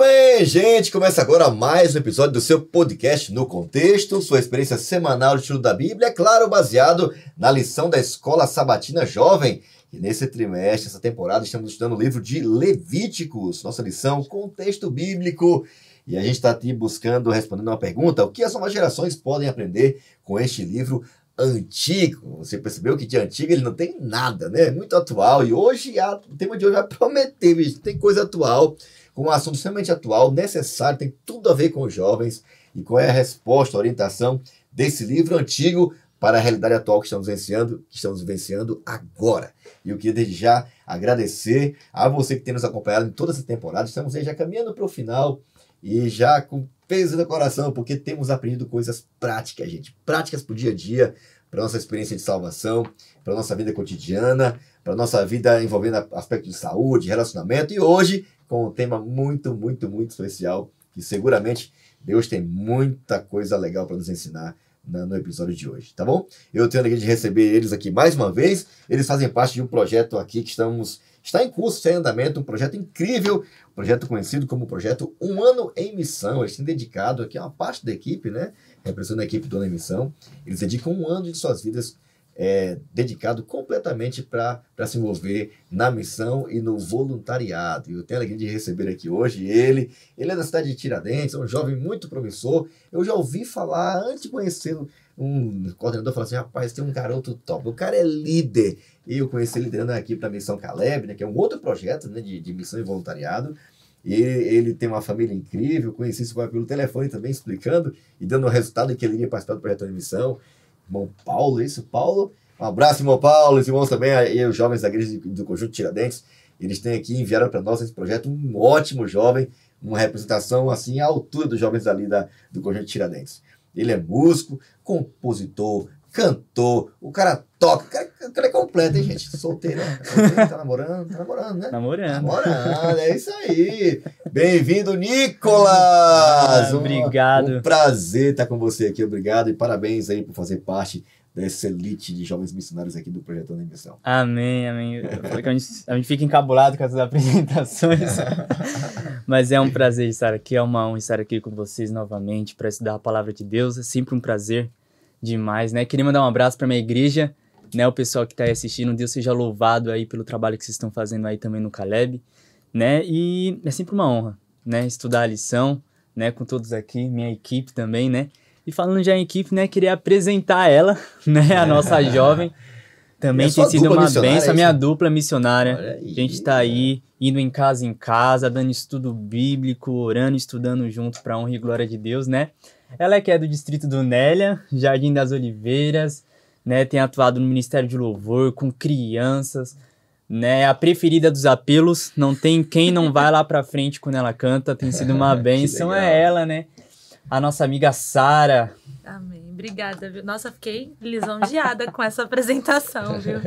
bem, gente? Começa agora mais um episódio do seu podcast No Contexto, sua experiência semanal de estudo da Bíblia, é claro, baseado na lição da Escola Sabatina Jovem. E nesse trimestre, essa temporada, estamos estudando o livro de Levíticos, nossa lição Contexto Bíblico. E a gente está aqui respondendo uma pergunta: o que as novas gerações podem aprender com este livro antigo? Você percebeu que de antigo ele não tem nada, né? É muito atual. E hoje, o tema de hoje vai prometer, bicho. Tem coisa atual, com um assunto extremamente atual, necessário, tem tudo a ver com os jovens. E qual é a resposta, a orientação desse livro antigo para a realidade atual que estamos vivenciando agora? E eu queria desde já agradecer a você que tem nos acompanhado em toda essa temporada. Estamos aí já caminhando para o final e já com peso no coração, porque temos aprendido coisas práticas, gente. Práticas para o dia a dia, para a nossa experiência de salvação, para a nossa vida cotidiana, para a nossa vida envolvendo aspectos de saúde, relacionamento. E hoje, com um tema muito, muito, muito especial, que seguramente Deus tem muita coisa legal para nos ensinar no episódio de hoje, tá bom? Eu tenho a alegria de receber eles aqui mais uma vez. Eles fazem parte de um projeto aqui que está em curso, está em andamento, um projeto incrível, um projeto conhecido como projeto Um Ano em Missão. Eles têm dedicado aqui, uma parte da equipe, né? Representando a equipe do Ano em Missão. Eles dedicam um ano de suas vidas dedicado completamente para se envolver na missão e no voluntariado. E eu tenho a alegria de receber aqui hoje ele é da cidade de Tiradentes, é um jovem muito promissor. Eu já ouvi falar, antes de conhecê-lo, um coordenador falou assim: rapaz, tem um garoto top, o cara é líder. E eu conheci ele liderando aqui para a Missão Caleb, né, que é um outro projeto, né, de missão e voluntariado. E ele tem uma família incrível, conheci isso pelo telefone também, explicando e dando o resultado que ele iria participar do projeto de missão. Irmão Paulo, Paulo? Um abraço, irmão Paulo, os irmãos também, e os jovens da igreja do Conjunto Tiradentes. Eles têm aqui, enviaram para nós esse projeto, um ótimo jovem, uma representação assim à altura dos jovens ali do Conjunto Tiradentes. Ele é músico, compositor, cantor, o cara toca, o cara é completo, hein, gente? Solteiro, tá namorando, né? Namorando, é isso aí. Bem-vindo, Nicolas! Obrigado. Um prazer estar com você aqui, obrigado e parabéns aí por fazer parte dessa elite de jovens missionários aqui do Projeto Ano em Missão. Amém. Eu falei que a gente fica encabulado com essas apresentações, mas é um prazer estar aqui, é uma honra estar aqui com vocês novamente para estudar a Palavra de Deus, é sempre um prazer demais, né? Queria mandar um abraço para minha igreja, né? O pessoal que está aí assistindo, Deus seja louvado aí pelo trabalho que vocês estão fazendo aí também no Caleb, né? E é sempre uma honra, né? Estudar a lição, né? Com todos aqui, minha equipe também, né? E falando já em equipe, né? Queria apresentar ela, né? A nossa jovem. Também tem sido uma bênção, a minha dupla missionária. A gente está aí, indo em casa, dando estudo bíblico, orando, estudando junto para a honra e glória de Deus, né? Ela que é do distrito do Nélia, Jardim das Oliveiras, né? Tem atuado no Ministério de Louvor, com crianças, né? A preferida dos apelos, não tem quem não vai lá pra frente quando ela canta, tem sido uma bênção, é ela, né? A nossa amiga Sara. Amém, obrigada, viu? Nossa, fiquei lisonjeada com essa apresentação, viu?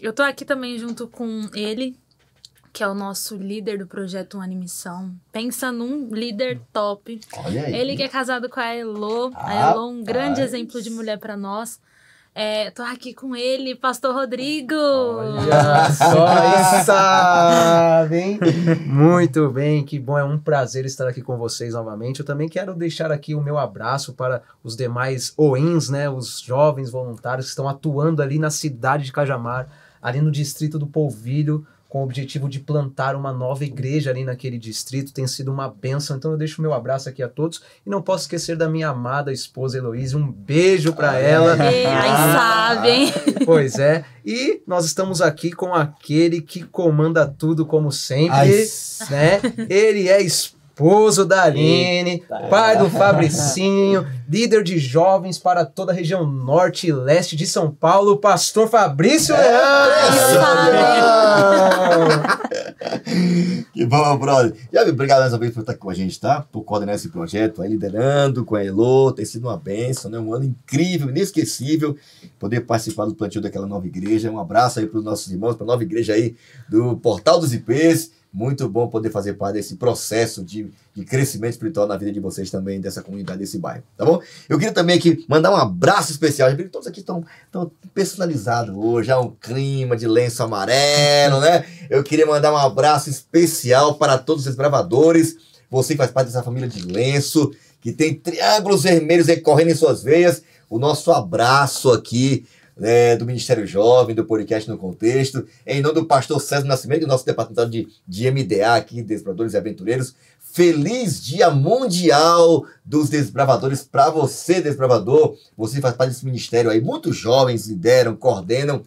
Eu tô aqui também junto com ele, que é o nosso líder do projeto Um Ano em Missão. Pensa num líder top. Olha aí. Ele que é casado com a Elo. A Elo, um grande exemplo de mulher para nós. Tô aqui com ele, Pastor Rodrigo. Olha só, sabe, hein? Muito bem, que bom, é um prazer estar aqui com vocês novamente. Eu também quero deixar aqui o meu abraço para os demais OINs, né? Os jovens voluntários que estão atuando ali na cidade de Cajamar, ali no distrito do Polvilho, com o objetivo de plantar uma nova igreja ali naquele distrito. Tem sido uma bênção, então eu deixo o meu abraço aqui a todos. E não posso esquecer da minha amada esposa Heloísa, um beijo para ela. Aí sabe, hein? Pois é, e nós estamos aqui com aquele que comanda tudo como sempre, né? Ele é esposo da Aline, pai do Fabricinho, líder de jovens para toda a região norte e leste de São Paulo, pastor Fabrício Que bom, brother. Obrigado mais uma vez por estar com a gente, tá? Por coordenar esse projeto, aí liderando com a Elo, tem sido uma bênção, né? Um ano incrível, inesquecível, poder participar do plantio daquela nova igreja. Um abraço aí para os nossos irmãos, para a nova igreja aí do Portal dos IPs. Muito bom poder fazer parte desse processo de crescimento espiritual na vida de vocês também, dessa comunidade, desse bairro, tá bom? Eu queria também aqui mandar um abraço especial. Todos aqui estão personalizados hoje, há um clima de lenço amarelo, né? Eu queria mandar um abraço especial para todos os desbravadores. Você que faz parte dessa família de lenço, que tem triângulos vermelhos aí correndo em suas veias. O nosso abraço aqui, do Ministério Jovem, do podcast No Contexto, em nome do pastor César Nascimento, do nosso departamento de MDA aqui, Desbravadores e Aventureiros. Feliz Dia Mundial dos Desbravadores para você, desbravador. Você faz parte desse ministério aí. Muitos jovens lideram, coordenam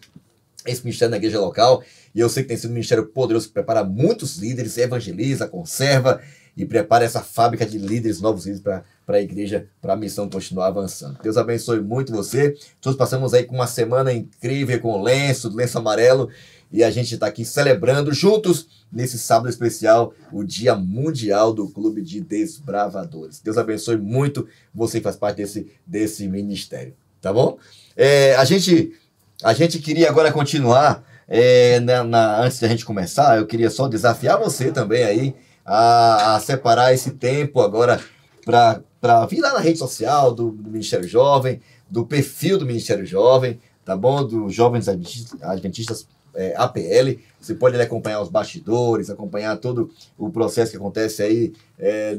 esse ministério na igreja local. E eu sei que tem sido um ministério poderoso que prepara muitos líderes, evangeliza, conserva e prepara essa fábrica de líderes, novos líderes para a igreja, para a missão continuar avançando. Deus abençoe muito você. Todos passamos aí com uma semana incrível, com o lenço amarelo, e a gente está aqui celebrando juntos, nesse sábado especial, o Dia Mundial do Clube de Desbravadores. Deus abençoe muito você que faz parte desse ministério, tá bom? A gente queria agora continuar, antes de a gente começar, eu queria só desafiar você também aí, a separar esse tempo agora para vir lá na rede social do Ministério Jovem, do perfil do Ministério Jovem, tá bom? Dos Jovens Adventistas APL. Você pode acompanhar os bastidores, acompanhar todo o processo que acontece aí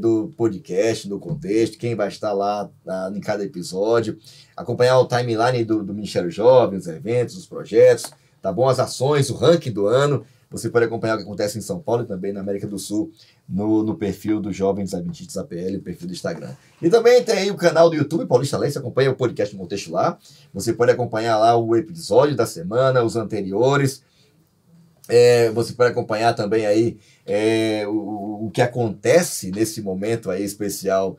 do podcast, do contexto, quem vai estar lá em cada episódio, acompanhar o timeline do Ministério Jovem, os eventos, os projetos, tá bom? As ações, o ranking do ano. Você pode acompanhar o que acontece em São Paulo e também na América do Sul, no perfil dos Jovens Adventistas APL, o perfil do Instagram. E também tem aí o canal do YouTube, Paulista Leste, acompanha o podcast No Contexto lá. Você pode acompanhar lá o episódio da semana, os anteriores. Você pode acompanhar também aí o que acontece nesse momento aí especial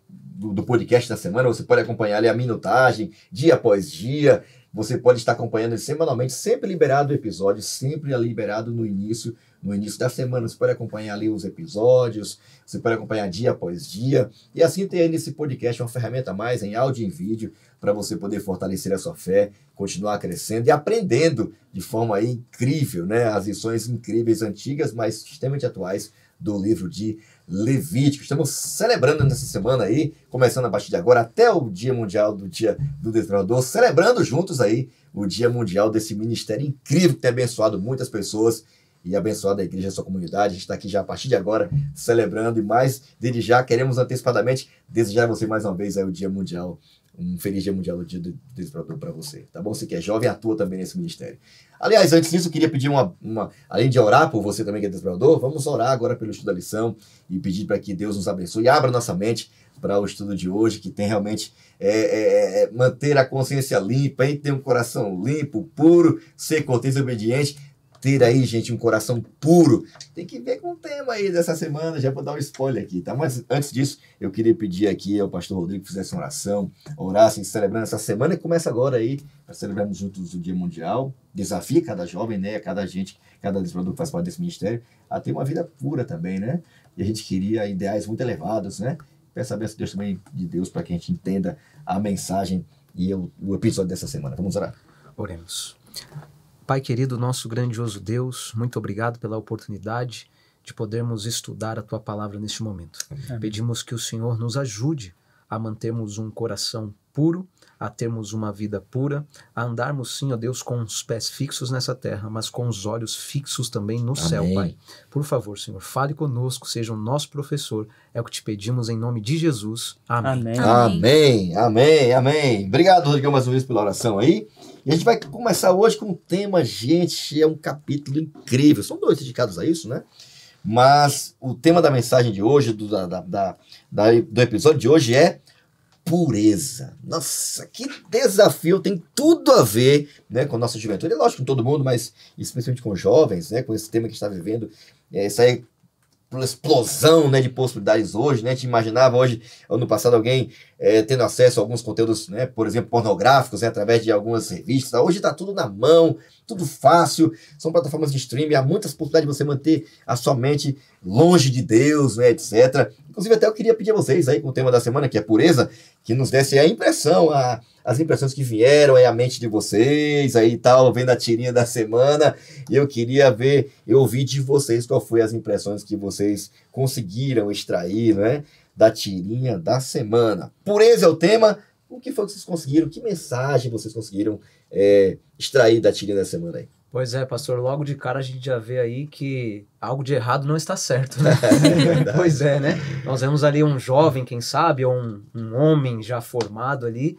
do podcast da semana. Você pode acompanhar ali a minutagem, dia após dia. Você pode estar acompanhando semanalmente, sempre liberado o episódio, sempre liberado no início da semana. Você pode acompanhar ali os episódios, você pode acompanhar dia após dia. E assim ter aí nesse podcast uma ferramenta a mais em áudio e em vídeo para você poder fortalecer a sua fé, continuar crescendo e aprendendo de forma aí incrível, né? As lições incríveis, antigas, mas extremamente atuais do livro de Levítico. Estamos celebrando nessa semana aí, começando a partir de agora até o Dia Mundial do Dia do Desbravador, celebrando juntos aí o Dia Mundial desse ministério incrível que tem abençoado muitas pessoas e abençoado a igreja, a sua comunidade. A gente está aqui já a partir de agora celebrando, e mais desde já queremos antecipadamente desejar a você mais uma vez aí o Dia Mundial, um feliz Dia Mundial do Dia do Desbravador para você, tá bom? Você que é jovem, atua também nesse ministério. Aliás, antes disso, eu queria pedir além de orar por você também que é desbravador, vamos orar agora pelo estudo da lição e pedir para que Deus nos abençoe e abra nossa mente para o estudo de hoje, que tem realmente manter a consciência limpa, ter um coração limpo, puro, ser cortês e obediente, ter aí, gente, um coração puro. Tem que ver com o tema aí dessa semana, já vou dar um spoiler aqui, tá? Mas antes disso, eu queria pedir aqui ao pastor Rodrigo que fizesse uma oração, orassem, celebrando essa semana que começa agora aí, para celebrarmos juntos o Dia Mundial. Desafia cada jovem, né? Cada desbravador que faz parte desse ministério, a ter uma vida pura também, né? E a gente queria ideais muito elevados, né? Peço a bênção de Deus também, de Deus, para que a gente entenda a mensagem e o episódio dessa semana. Vamos orar. Oremos. Pai querido, nosso grandioso Deus, muito obrigado pela oportunidade de podermos estudar a Tua Palavra neste momento. Amém. Pedimos que o Senhor nos ajude a mantermos um coração puro, a termos uma vida pura, a andarmos sim, ó Deus, com os pés fixos nessa terra, mas com os olhos fixos também no Amém. Céu, Pai. Por favor, Senhor, fale conosco, seja o nosso professor, é o que te pedimos em nome de Jesus. Amém. Amém, amém, amém. Obrigado, Rodrigo, mais uma vez pela oração aí. E a gente vai começar hoje com um tema, gente, é um capítulo incrível. São 2 dedicados a isso, né? Mas o tema da mensagem de hoje, do episódio de hoje é pureza. Nossa, que desafio, tem tudo a ver, né, com a nossa juventude. É lógico, com todo mundo, mas especialmente com jovens, né, com esse tema que a gente está vivendo. Isso aí, explosão, né, de possibilidades hoje, né? A gente imaginava hoje, ano passado, alguém tendo acesso a alguns conteúdos, né, por exemplo, pornográficos, né, através de algumas revistas. Hoje está tudo na mão, tudo fácil, são plataformas de streaming, há muitas possibilidades de você manter a sua mente longe de Deus, né, etc. Inclusive, até eu queria pedir a vocês aí, com o tema da semana, que é pureza, que nos desse a impressão, as impressões que vieram aí à mente de vocês, aí tal, vendo a tirinha da semana, e eu queria ver, eu ouvir de vocês qual foi as impressões que vocês conseguiram extrair, né, da tirinha da semana. Pureza é o tema. O que foi que vocês conseguiram? Que mensagem vocês conseguiram extrair da tirinha da semana aí? Pois é, pastor, logo de cara a gente já vê aí que algo de errado não está certo, né? Pois é, né? Nós vemos ali um jovem, quem sabe, ou um homem já formado ali,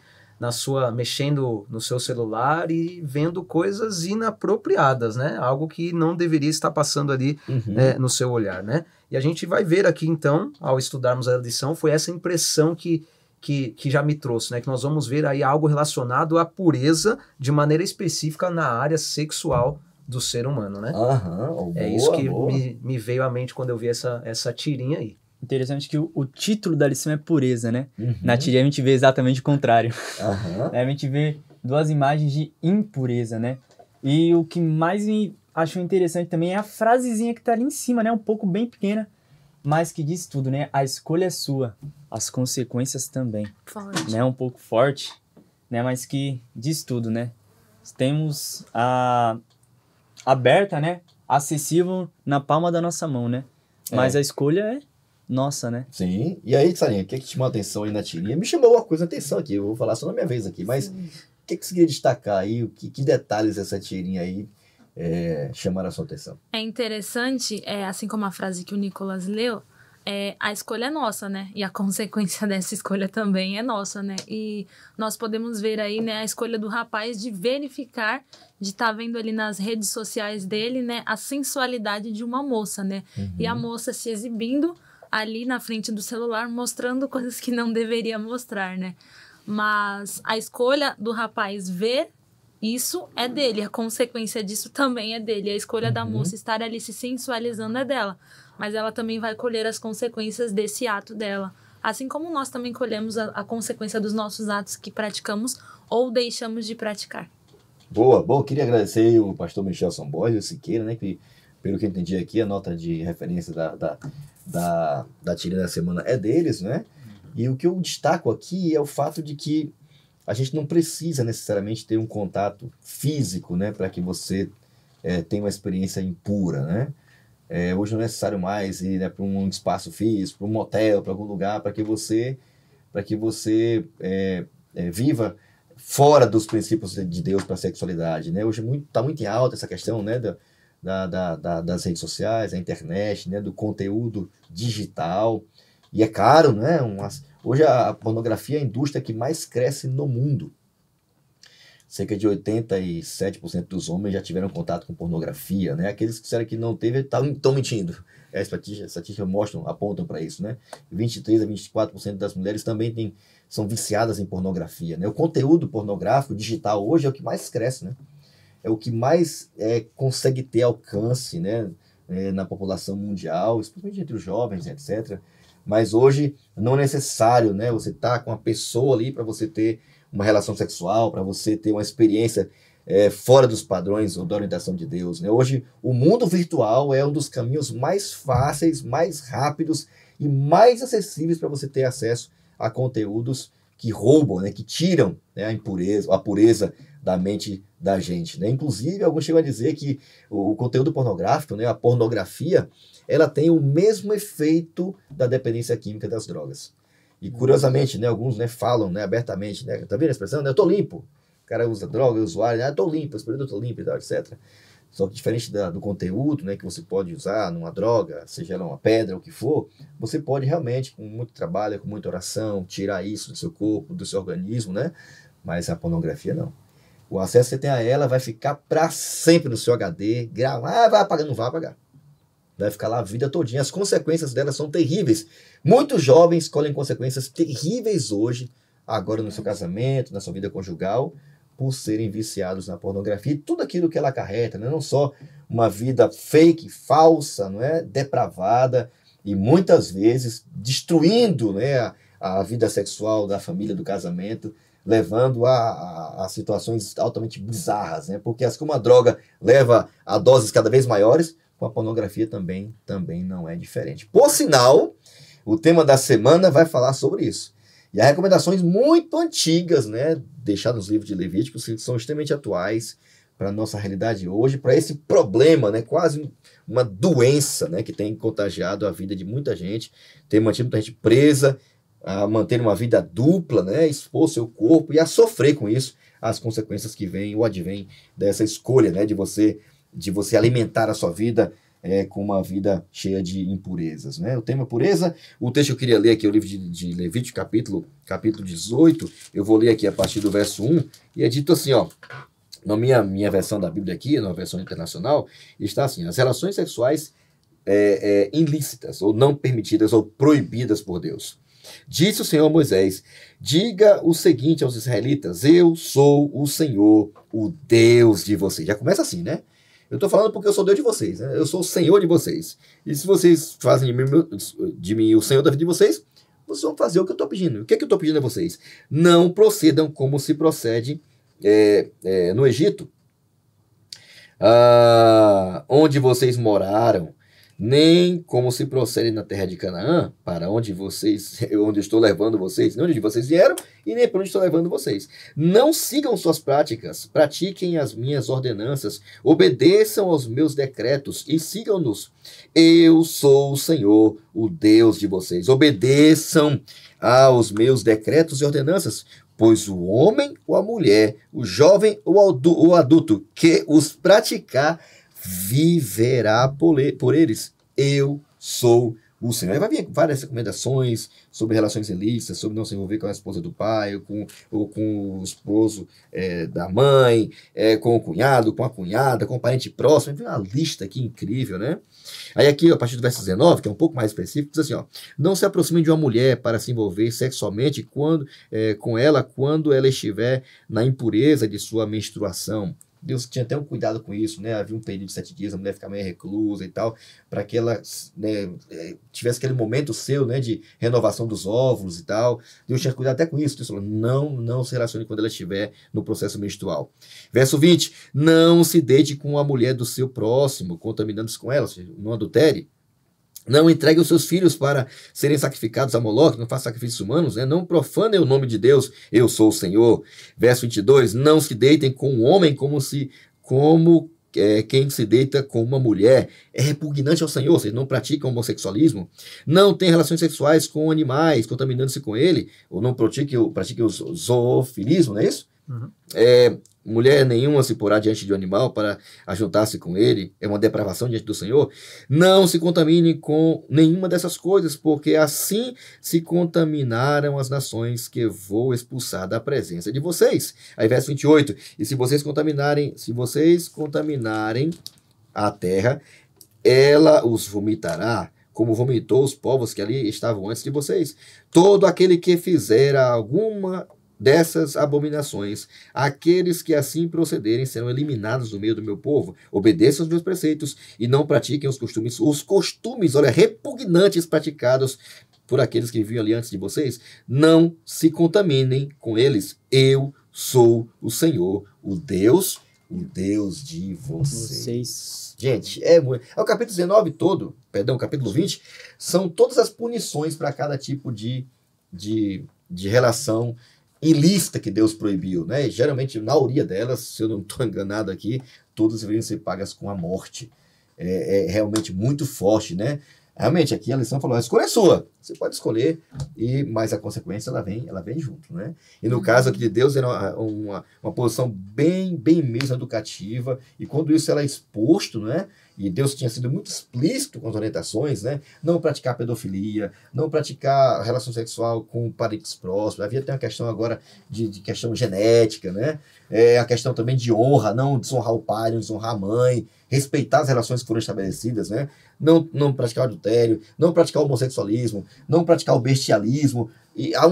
mexendo no seu celular e vendo coisas inapropriadas, né? Algo que não deveria estar passando ali no seu olhar, né? E a gente vai ver aqui, então, ao estudarmos a lição, foi essa impressão que já me trouxe, né? Que nós vamos ver aí algo relacionado à pureza de maneira específica na área sexual do ser humano, né? Boa, isso que me veio à mente quando eu vi essa tirinha aí. Interessante que o título da lição é pureza, né? Na tirinha a gente vê exatamente o contrário. A gente vê duas imagens de impureza, né? E o que mais me achou interessante também é a frasezinha que tá ali em cima, né? Um pouco bem pequena, mas que diz tudo, né? A escolha é sua, as consequências também. Forte. Né? Um pouco forte, né? Mas que diz tudo, né? Temos a aberta, né? Acessível na palma da nossa mão, né? Mas a escolha é nossa, né? Sim. E aí, Sarinha, o que te chamou a atenção aí na tirinha? Me chamou uma coisa a atenção aqui, eu vou falar só na minha vez aqui, mas o que você queria destacar aí? Que detalhes essa tirinha aí chamaram a sua atenção? É interessante, assim como a frase que o Nicolas leu, a escolha é nossa, né? E a consequência dessa escolha também é nossa, né? E nós podemos ver aí, né, a escolha do rapaz de verificar, de estar vendo ali nas redes sociais dele, né, a sensualidade de uma moça, né? E a moça se exibindo ali na frente do celular, mostrando coisas que não deveria mostrar, né? Mas a escolha do rapaz ver isso é dele, a consequência disso também é dele. A escolha da moça estar ali se sensualizando é dela, mas ela também vai colher as consequências desse ato dela. Assim como nós também colhemos a consequência dos nossos atos que praticamos ou deixamos de praticar. Boa. Queria agradecer o pastor Michel Samborges, o Siqueira, né, que, pelo que eu entendi aqui, a nota de referência da tirinha da semana é deles, né? E o que eu destaco aqui é o fato de que a gente não precisa necessariamente ter um contato físico, né, para que você tenha uma experiência impura, né? Hoje não é necessário mais ir, né, para um espaço físico, para um motel, para algum lugar, para que você viva fora dos princípios de Deus para a sexualidade, né? Hoje está muito em alta essa questão, né, das redes sociais, da internet, né, do conteúdo digital, e é caro, né? Hoje a pornografia é a indústria que mais cresce no mundo. Cerca de 87% dos homens já tiveram contato com pornografia, né? Aqueles que disseram que não teve estão mentindo. As estatísticas apontam para isso, né? 23% a 24% das mulheres também são viciadas em pornografia, né? O conteúdo pornográfico digital hoje é o que mais cresce, né? É o que mais consegue ter alcance, né? Na população mundial, especialmente entre os jovens, etc. Mas hoje não é necessário, né, você estar com uma pessoa ali para você ter uma relação sexual, para você ter uma experiência fora dos padrões ou da orientação de Deus, né? Hoje o mundo virtual é um dos caminhos mais fáceis, mais rápidos e mais acessíveis para você ter acesso a conteúdos que roubam, né, que tiram, né, a pureza da mente da gente, né? Inclusive, alguns chegam a dizer que o conteúdo pornográfico, né, a pornografia, ela tem o mesmo efeito da dependência química das drogas. E curiosamente, né, alguns, né, falam, né, abertamente, né, tá vendo a expressão? Né, eu tô limpo. O cara usa droga, o usuário, né, eu tô limpo, esse período eu tô limpo e tal, etc. Só que diferente do conteúdo, né, que você pode usar numa droga, seja ela uma pedra, o que for, você pode realmente, com muito trabalho, com muita oração, tirar isso do seu corpo, do seu organismo, né? Mas a pornografia não. O acesso que você tem a ela vai ficar para sempre no seu HD, vai apagar, não vai apagar. Vai ficar lá a vida todinha. As consequências dela são terríveis. Muitos jovens colhem consequências terríveis hoje, agora no seu casamento, na sua vida conjugal, por serem viciados na pornografia e tudo aquilo que ela acarreta, né? Não só uma vida fake, falsa, não é? Depravada e muitas vezes destruindo, né, a vida sexual da família, do casamento, levando a situações altamente bizarras, né? Porque assim como a droga leva a doses cada vez maiores, com a pornografia também não é diferente. Por sinal, o tema da semana vai falar sobre isso. E há recomendações muito antigas, né, deixadas nos livros de Levíticos, que são extremamente atuais para a nossa realidade hoje, para esse problema, né, quase uma doença, né, que tem contagiado a vida de muita gente, tem mantido muita gente presa, a manter uma vida dupla, né, expor seu corpo e a sofrer com isso as consequências que vêm ou advêm dessa escolha, né, de você alimentar a sua vida com uma vida cheia de impurezas, né? O tema pureza, o texto que eu queria ler aqui é o livro de Levítico, capítulo 18, eu vou ler aqui a partir do verso 1, e é dito assim, ó, na minha versão da Bíblia aqui, na versão internacional, está assim: as relações sexuais ilícitas, ou não permitidas, ou proibidas por Deus. Disse o Senhor a Moisés: diga o seguinte aos israelitas: eu sou o Senhor, o Deus de vocês. Já começa assim, né? Eu estou falando porque eu sou Deus de vocês, né? Eu sou o Senhor de vocês. E se vocês fazem de mim o Senhor da vida de vocês, vocês vão fazer o que eu estou pedindo. O que é que eu estou pedindo a vocês? Não procedam como se procede no Egito, onde vocês moraram, nem como se procede na terra de Canaã, para onde eu estou levando vocês, nem onde vocês vieram e nem para onde estou levando vocês. Não sigam suas práticas, pratiquem as minhas ordenanças, obedeçam aos meus decretos e sigam-nos. Eu sou o Senhor, o Deus de vocês. Obedeçam aos meus decretos e ordenanças, pois o homem ou a mulher, o jovem ou o adulto que os praticar viverá por eles. Eu sou o Senhor. Aí vai vir várias recomendações sobre relações ilícitas, sobre não se envolver com a esposa do pai, ou com o esposo da mãe, com o cunhado, com a cunhada, com o parente próximo. Vem uma lista aqui incrível, né? Aí aqui, a partir do verso 19, que é um pouco mais específico, diz assim, ó: não se aproxime de uma mulher para se envolver sexualmente com ela quando ela estiver na impureza de sua menstruação. Deus tinha até um cuidado com isso, né? Havia um período de 7 dias, a mulher ficava meio reclusa e tal, para que ela, né, tivesse aquele momento seu, né, de renovação dos óvulos e tal. Deus tinha cuidado até com isso. Deus falou: não se relacione quando ela estiver no processo menstrual. Verso 20: não se deite com a mulher do seu próximo, contaminando-se com ela, ou seja, não adultere. Não entregue os seus filhos para serem sacrificados a Moloque, não faça sacrifícios humanos, né? Não profanem o nome de Deus, eu sou o Senhor. Verso 22, não se deitem com um homem como quem se deita com uma mulher. É repugnante ao Senhor, vocês não praticam homossexualismo. Não tem relações sexuais com animais, contaminando-se com ele, ou não pratiquem o zoofilismo, não é isso? Uhum. Mulher nenhuma se porá diante de um animal para ajuntar-se com ele, é uma depravação diante do Senhor. Não se contamine com nenhuma dessas coisas, porque assim se contaminaram as nações que vou expulsar da presença de vocês. Aí verso 28, e se vocês contaminarem a terra, ela os vomitará, como vomitou os povos que ali estavam antes de vocês. Todo aquele que fizer alguma dessas abominações, aqueles que assim procederem serão eliminados do meio do meu povo. Obedeçam os meus preceitos e não pratiquem os costumes, olha, repugnantes praticados por aqueles que viviam ali antes de vocês. Não se contaminem com eles. Eu sou o Senhor, o Deus de vocês. Gente, o capítulo 19 todo, o capítulo 20, são todas as punições para cada tipo de relação ilícita que Deus proibiu, né? E geralmente, na maioria delas, se eu não estou enganado aqui, todas deveriam ser pagas com a morte. É realmente muito forte, né? Realmente, aqui a lição falou: a escolha é sua. Você pode escolher, mas a consequência ela vem junto, né? E no caso aqui de Deus, era uma posição bem mesmo educativa, e quando isso era exposto, né? E Deus tinha sido muito explícito com as orientações, né? Não praticar pedofilia, não praticar relação sexual com parentes próximos. Havia até uma questão agora de questão genética, né? A questão também de honra, não desonrar o pai, não desonrar a mãe, respeitar as relações que foram estabelecidas, né? Não praticar o adultério, não praticar o homossexualismo, não praticar o bestialismo. E há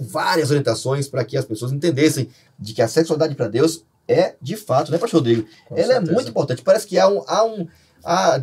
várias orientações para que as pessoas entendessem de que a sexualidade para Deus é, de fato, né, pastor Rodrigo? Ela é muito importante. Parece que há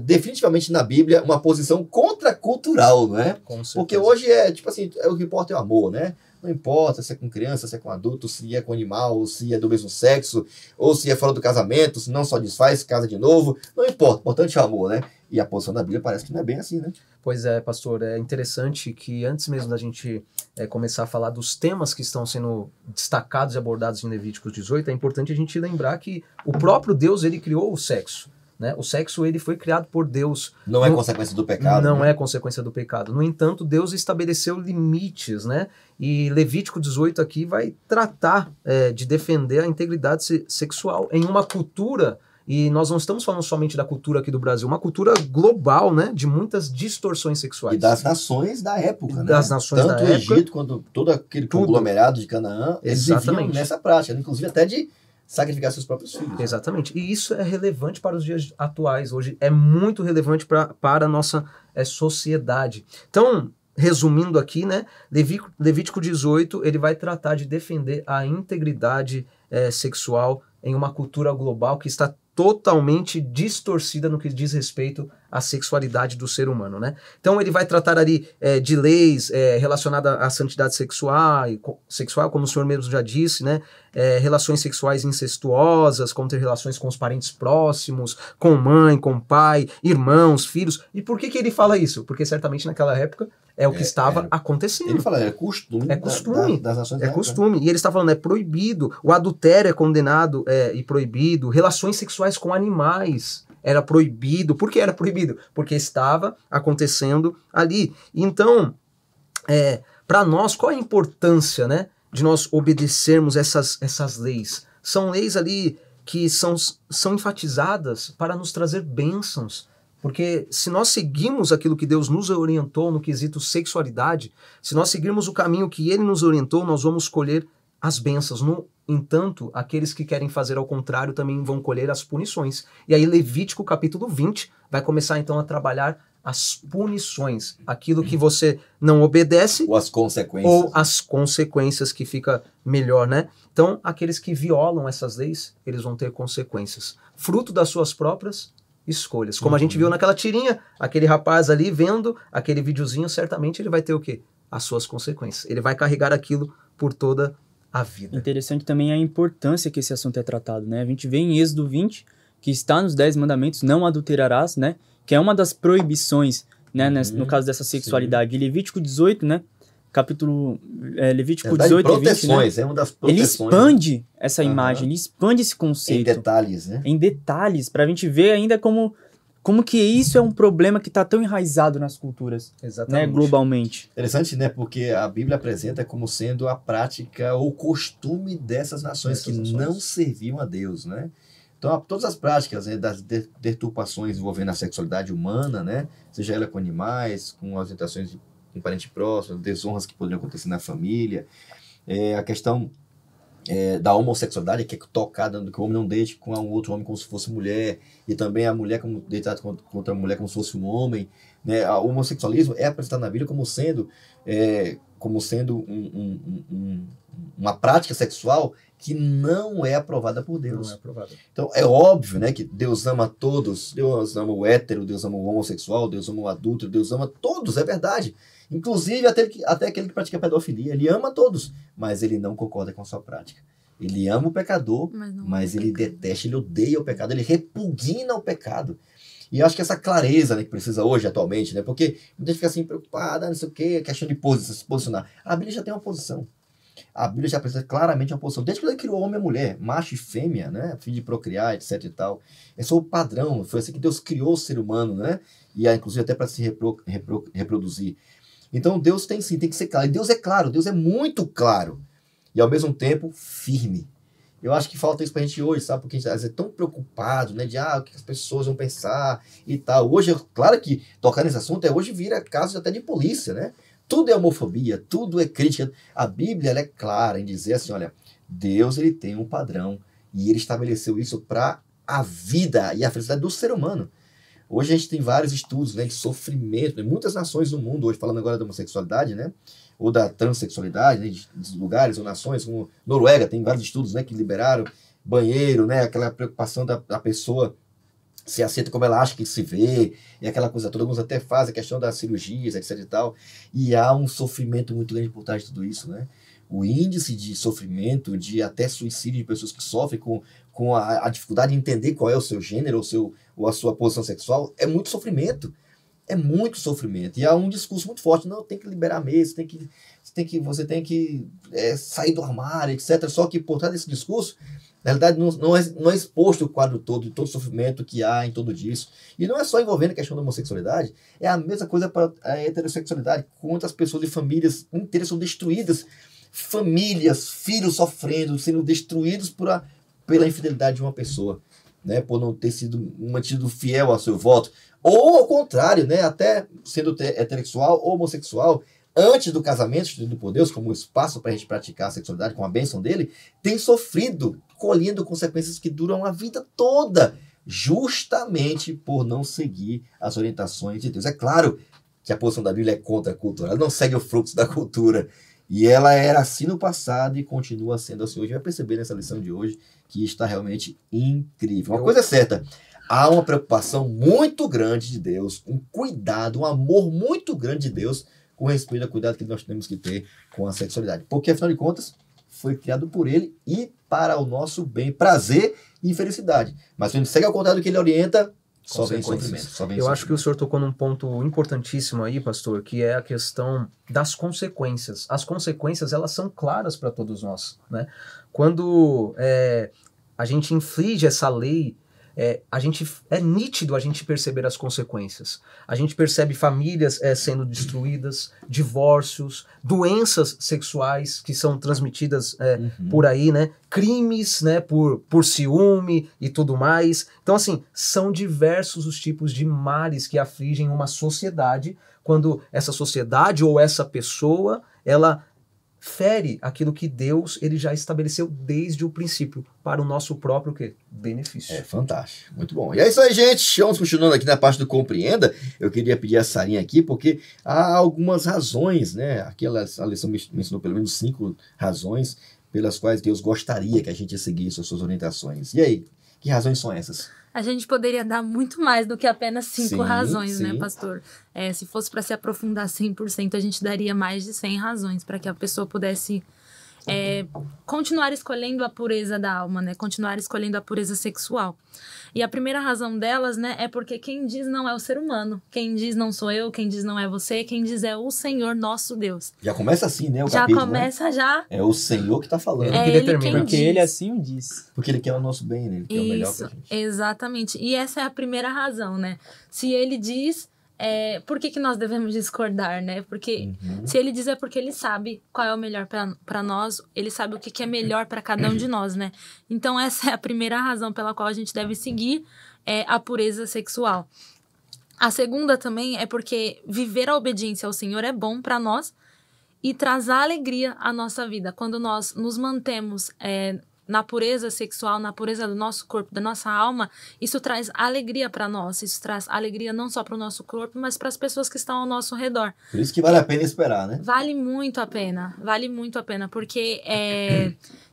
definitivamente na Bíblia uma posição contracultural, não é? Com certeza. Porque hoje é, tipo assim, o que importa é o amor, né? Não importa se é com criança, se é com adulto, se é com animal, ou se é do mesmo sexo, ou se é fora do casamento, se não só desfaz, casa de novo. Não importa, o importante é o amor, né? E a posição da Bíblia parece que não é bem assim, né? Pois é, pastor, é interessante que antes mesmo da gente começar a falar dos temas que estão sendo destacados e abordados em Levíticos 18, é importante a gente lembrar que o próprio Deus, ele criou o sexo. Né? O sexo ele foi criado por Deus. Não é consequência do pecado. Não né? é consequência do pecado. No entanto, Deus estabeleceu limites, né? E Levítico 18 aqui vai tratar de defender a integridade sexual em uma cultura, e nós não estamos falando somente da cultura aqui do Brasil, uma cultura global, né? De muitas distorções sexuais. E das nações da época, né? Das nações Tanto da o época, Egito quanto todo aquele conglomerado de Canaã, eles viviam Exatamente. nessa prática, inclusive até de sacrificar seus próprios filhos. Exatamente. E isso é relevante para os dias atuais. Hoje é muito relevante para a nossa sociedade. Então, resumindo aqui, né, Levítico 18, ele vai tratar de defender a integridade sexual em uma cultura global que está totalmente distorcida no que diz respeito à sexualidade do ser humano, né? Então ele vai tratar ali de leis relacionadas à santidade sexual, como o senhor mesmo já disse, né? Relações sexuais incestuosas, como ter relações com os parentes próximos, com mãe, com pai, irmãos, filhos. E por que ele fala isso? Porque certamente naquela época é o que estava acontecendo. Ele fala, é costume, das nações da época. Costume. E ele está falando, é proibido. O adultério é condenado e proibido. Relações sexuais com animais era proibido. Por que era proibido? Porque estava acontecendo ali. Então, para nós, qual a importância, né, de nós obedecermos essas leis? São leis ali que são enfatizadas para nos trazer bênçãos. Porque se nós seguimos aquilo que Deus nos orientou no quesito sexualidade, se nós seguirmos o caminho que Ele nos orientou, nós vamos colher as bênçãos. No entanto, aqueles que querem fazer ao contrário também vão colher as punições. E aí Levítico capítulo 20 vai começar então a trabalhar as punições. Aquilo que você não obedece. Ou as consequências. Ou as consequências, que fica melhor, né? Então, aqueles que violam essas leis, eles vão ter consequências. Fruto das suas próprias escolhas. Como a gente viu naquela tirinha, aquele rapaz ali vendo aquele videozinho, certamente ele vai ter o quê? As suas consequências. Ele vai carregar aquilo por toda a vida. Interessante também a importância que esse assunto é tratado, né? A gente vê em Êxodo 20, que está nos 10 mandamentos, não adulterarás, né? Que é uma das proibições, né? No caso dessa sexualidade. E Levítico 18, né? Levítico 18 e 20, né? É uma das proteções. Ele expande essa imagem, ele expande esse conceito. Em detalhes, né? Em detalhes, pra gente ver ainda como que isso é um problema que tá tão enraizado nas culturas, né, globalmente. Interessante, né? Porque a Bíblia apresenta como sendo a prática ou costume dessas nações que não serviam a Deus, né? Então, todas as práticas, né, das deturpações envolvendo a sexualidade humana, né? Seja ela com animais, com as tentações de um parente próximo, desonras que poderiam acontecer na família, a questão da homossexualidade, que é tocada, que o homem não deite com um outro homem como se fosse mulher, e também a mulher como deitada contra a mulher como se fosse um homem, né? O homossexualismo é apresentado na Bíblia como sendo uma prática sexual que não é aprovada por Deus. Não é aprovada. Então, é óbvio, né, que Deus ama todos. Deus ama o hétero, Deus ama o homossexual, Deus ama o adúltero, Deus ama todos, é verdade. Inclusive até aquele que pratica pedofilia. Ele ama todos, mas ele não concorda com a sua prática. Ele ama o pecador, mas ele detesta, ele odeia o pecado, ele repugna o pecado. E eu acho que essa clareza, né, que precisa hoje, atualmente, né, porque muita gente fica assim preocupada, não sei o quê, questão de se posicionar. A Bíblia já tem uma posição. A Bíblia já apresenta claramente uma posição. Desde que ele criou homem e mulher, macho e fêmea, né? Fim de procriar, etc e tal. Esse é o padrão. Foi assim que Deus criou o ser humano, né? E inclusive até para se reproduzir. Então Deus tem sim, tem que ser claro. E Deus é claro, Deus é muito claro. E ao mesmo tempo, firme. Eu acho que falta isso pra gente hoje, sabe? Porque a gente às vezes é tão preocupado, né? De o que as pessoas vão pensar e tal. Hoje, claro que tocar nesse assunto hoje vira caso até de polícia, né? Tudo é homofobia, tudo é crítica. A Bíblia ela é clara em dizer assim, olha, Deus ele tem um padrão e ele estabeleceu isso para a vida e a felicidade do ser humano. Hoje a gente tem vários estudos, né, de sofrimento, em muitas nações do mundo, hoje falando agora da homossexualidade, né, ou da transexualidade, né, de lugares ou nações, como Noruega, tem vários estudos, né, que liberaram banheiro, né, aquela preocupação da pessoa se aceita como ela acha que se vê, e aquela coisa toda, alguns até fazem a questão das cirurgias, etc e tal, e há um sofrimento muito grande por trás de tudo isso, né? O índice de sofrimento, de até suicídio de pessoas que sofrem com a dificuldade de entender qual é o seu gênero ou a sua posição sexual, é muito sofrimento. É muito sofrimento. E há um discurso muito forte, não, tem que liberar mesmo, você tem que sair do armário, etc. Só que por trás desse discurso, na realidade, não é exposto o quadro todo, de todo o sofrimento que há em todo disso. E não é só envolvendo a questão da homossexualidade, é a mesma coisa para a heterossexualidade. Quantas pessoas e famílias inteiras são destruídas, famílias, filhos sofrendo, sendo destruídos pela infidelidade de uma pessoa, né? Por não ter sido mantido fiel ao seu voto. Ou ao contrário, né? Até sendo heterossexual ou homossexual, antes do casamento, instituído por Deus, como espaço para a gente praticar a sexualidade com a bênção dele, tem sofrido, colhendo consequências que duram a vida toda, justamente por não seguir as orientações de Deus. É claro que a posição da Bíblia é contra a cultura, ela não segue o fluxo da cultura, e ela era assim no passado e continua sendo assim hoje. Vai perceber nessa lição de hoje que está realmente incrível. Uma coisa é certa, há uma preocupação muito grande de Deus, um cuidado, um amor muito grande de Deus com respeito ao cuidado que nós temos que ter com a sexualidade. Porque, afinal de contas, foi criado por ele e para o nosso bem, prazer e felicidade. Mas se a gente segue ao contrário do que ele orienta, só vem sofrimento. Eu acho que o senhor tocou num ponto importantíssimo aí, pastor, que é a questão das consequências. As consequências, elas são claras para todos nós, né? Quando a gente inflige essa lei, é nítido a gente perceber as consequências. A gente percebe famílias sendo destruídas, divórcios, doenças sexuais que são transmitidas por aí, né? Crimes, né? Por ciúme e tudo mais. Então, assim, são diversos os tipos de males que afligem uma sociedade quando essa sociedade ou essa pessoa, ela fere aquilo que Deus ele já estabeleceu desde o princípio para o nosso próprio benefício. É fantástico, muito bom. E é isso aí, gente. Vamos continuando aqui na parte do Compreenda. Eu queria pedir a Sarinha aqui, porque há algumas razões, né? Aqui a lição mencionou pelo menos 5 razões pelas quais Deus gostaria que a gente seguisse as suas orientações. E aí, que razões são essas? A gente poderia dar muito mais do que apenas 5 razões, sim. né, pastor? Se fosse para se aprofundar 100%, a gente daria mais de 100 razões para que a pessoa pudesse continuar escolhendo a pureza da alma, né? Continuar escolhendo a pureza sexual. E a primeira razão delas, né, é porque quem diz não é o ser humano. Quem diz não sou eu, quem diz não é você, quem diz é o Senhor nosso Deus. Já começa assim, né? O já capítulo, começa, né? já. É o Senhor que está falando. É que ele determina. quem Porque diz. ele assim o diz. Porque ele quer o nosso bem, né? Ele quer o melhor pra gente. Exatamente. E essa é a primeira razão, né? Se ele diz, por que nós devemos discordar, né? Porque se ele diz é porque ele sabe qual é o melhor para nós, ele sabe o que é melhor para cada um de nós, né? Então essa é a primeira razão pela qual a gente deve seguir a pureza sexual. A segunda também é porque viver a obediência ao Senhor é bom para nós e traz alegria à nossa vida. Quando nós nos mantemos na pureza sexual, na pureza do nosso corpo, da nossa alma, isso traz alegria para nós. Isso traz alegria não só para o nosso corpo, mas para as pessoas que estão ao nosso redor. Por isso que vale a pena esperar, né? Vale muito a pena, porque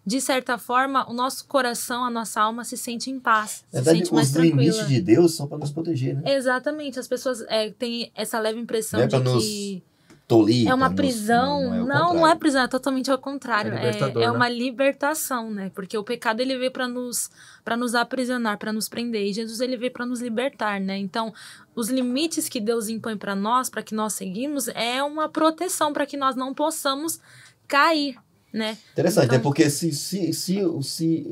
de certa forma, o nosso coração, a nossa alma se sente em paz, se sente mais tranquila. Os limites de Deus são para nos proteger, né? Exatamente, as pessoas têm essa leve impressão não é de que tolir, é uma prisão. Não é prisão, é totalmente ao contrário. É uma libertação, né? Porque o pecado ele veio para nos aprisionar, para nos prender, e Jesus ele veio para nos libertar, né? Então, os limites que Deus impõe para nós, para que nós seguimos, é uma proteção para que nós não possamos cair, né? Interessante, então, né? Porque se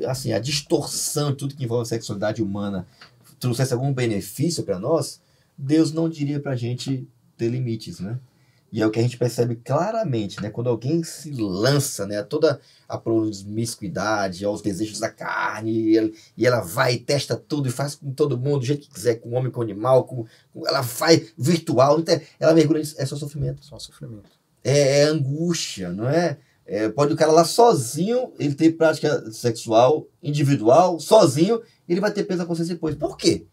assim, a distorção de tudo que envolve a sexualidade humana trouxesse algum benefício para nós, Deus não diria pra gente ter limites, né? E é o que a gente percebe claramente, né? Quando alguém se lança, né, a toda a promiscuidade, aos desejos da carne, e ela vai e testa tudo e faz com todo mundo, do jeito que quiser, com homem, com animal, ela faz virtual, ela mergulha nisso, é só sofrimento. Só sofrimento. É angústia, não é? Pode o cara lá sozinho, ele ter prática sexual individual, sozinho, ele vai ter peso na consciência depois. Por quê?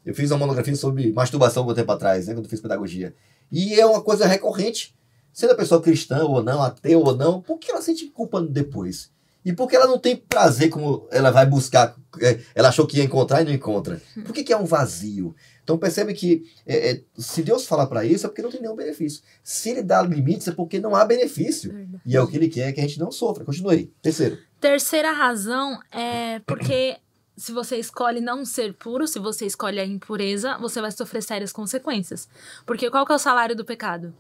Eu fiz uma monografia sobre masturbação algum tempo atrás, né, quando eu fiz pedagogia. E é uma coisa recorrente. Sendo a pessoa cristã ou não, ateu ou não, por que ela sente culpa depois? E por que ela não tem prazer como ela vai buscar? Ela achou que ia encontrar e não encontra. Por que é um vazio? Então percebe que se Deus fala para isso é porque não tem nenhum benefício. Se ele dá limites é porque não há benefício. Verdade. E é o que ele quer que a gente não sofra. Continue aí. Terceiro. Terceira razão é porque se você escolhe não ser puro, se você escolhe a impureza, você vai sofrer sérias consequências. Porque qual que é o salário do pecado?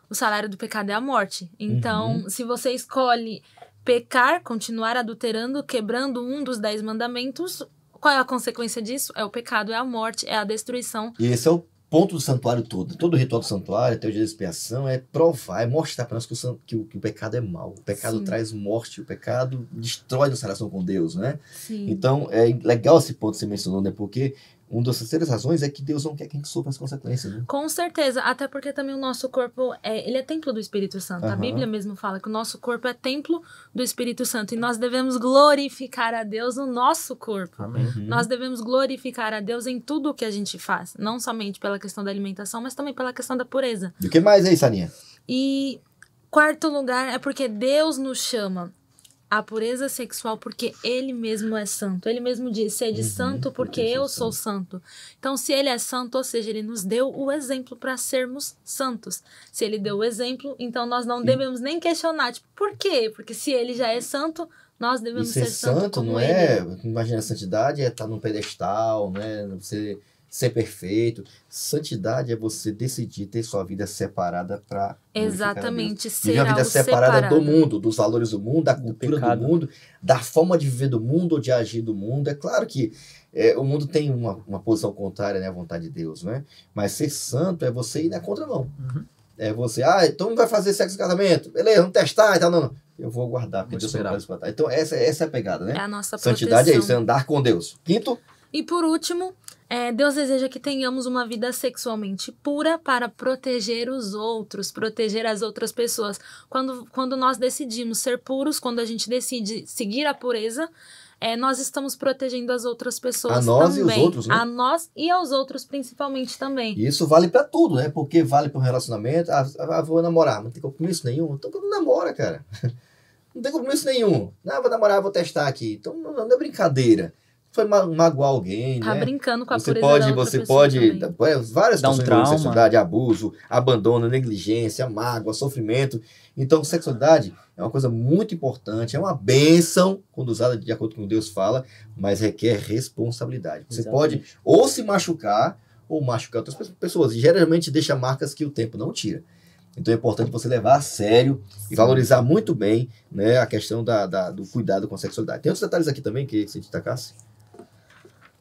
O salário do pecado é a morte. Então, se você escolhe pecar, continuar adulterando, quebrando um dos 10 mandamentos, qual é a consequência disso? É o pecado, é a morte, é a destruição. E esse é o ponto do santuário todo. Todo o ritual do santuário, até o dia da expiação, é provar, é mostrar para nós que o pecado é mau. O pecado Sim. traz morte, o pecado destrói nossa relação com Deus, né? Sim. Então, é legal esse ponto que você mencionou, né? Porque uma das terceiras razões é que Deus não quer que a gente sofra as consequências, né? Com certeza, até porque também o nosso corpo, ele é templo do Espírito Santo. A Aham. Bíblia mesmo fala que o nosso corpo é templo do Espírito Santo e nós devemos glorificar a Deus no nosso corpo. Amém. Nós devemos glorificar a Deus em tudo o que a gente faz, não somente pela questão da alimentação, mas também pela questão da pureza. E o que mais aí, Saninha? E quarto lugar é porque Deus nos chama à pureza sexual porque Ele mesmo é santo. Ele mesmo diz, sede santo porque eu sou santo. Então, se Ele é santo, ou seja, Ele nos deu o exemplo para sermos santos. Se Ele deu o exemplo, então nós não devemos nem questionar. Tipo, por quê? Porque se Ele já é santo, nós E devemos ser ser santo santo como não Ele. é... Imagina, a santidade é estar num pedestal, né? Você ser perfeito. Santidade é você decidir ter sua vida separada para Exatamente, ser viver uma vida algo separada separado. do mundo, dos valores do mundo, da cultura do pecado. mundo, da forma de viver do mundo ou de agir do mundo. É claro que o mundo tem uma posição contrária, né, à vontade de Deus, né? Mas ser santo é você ir na contramão. Uhum. É você, todo mundo vai fazer sexo no casamento, beleza, vamos testar e tal, não. Eu vou guardar, porque Vou Deus esperar. não vai espantar. Então essa é a pegada, né? É a nossa Santidade é proteção. isso, é andar com Deus. Quinto, E por último, Deus deseja que tenhamos uma vida sexualmente pura para proteger os outros, proteger as outras pessoas. Quando nós decidimos ser puros, quando a gente decide seguir a pureza, nós estamos protegendo as outras pessoas A nós e os também. outros, né? A nós e aos outros principalmente também. e isso vale pra tudo, né? Porque vale para um relacionamento. Vou namorar, não tem compromisso nenhum. Então não namora, cara. Não tem compromisso nenhum. Não, vou namorar, vou testar aqui. Então não é brincadeira. Foi magoar alguém, Tá né? brincando com a Você pureza pode, da outra você pessoa pode, também. várias Dá um situações de trauma. sexualidade, abuso, abandono, negligência, mágoa, sofrimento. Então, sexualidade é uma coisa muito importante, é uma bênção quando usada de acordo com o que Deus fala, mas requer responsabilidade. Você Exatamente. pode ou se machucar ou machucar outras pessoas. E geralmente deixa marcas que o tempo não tira. Então é importante você levar a sério e valorizar muito bem, né, a questão do cuidado com a sexualidade. Tem outros detalhes aqui também que você destacasse?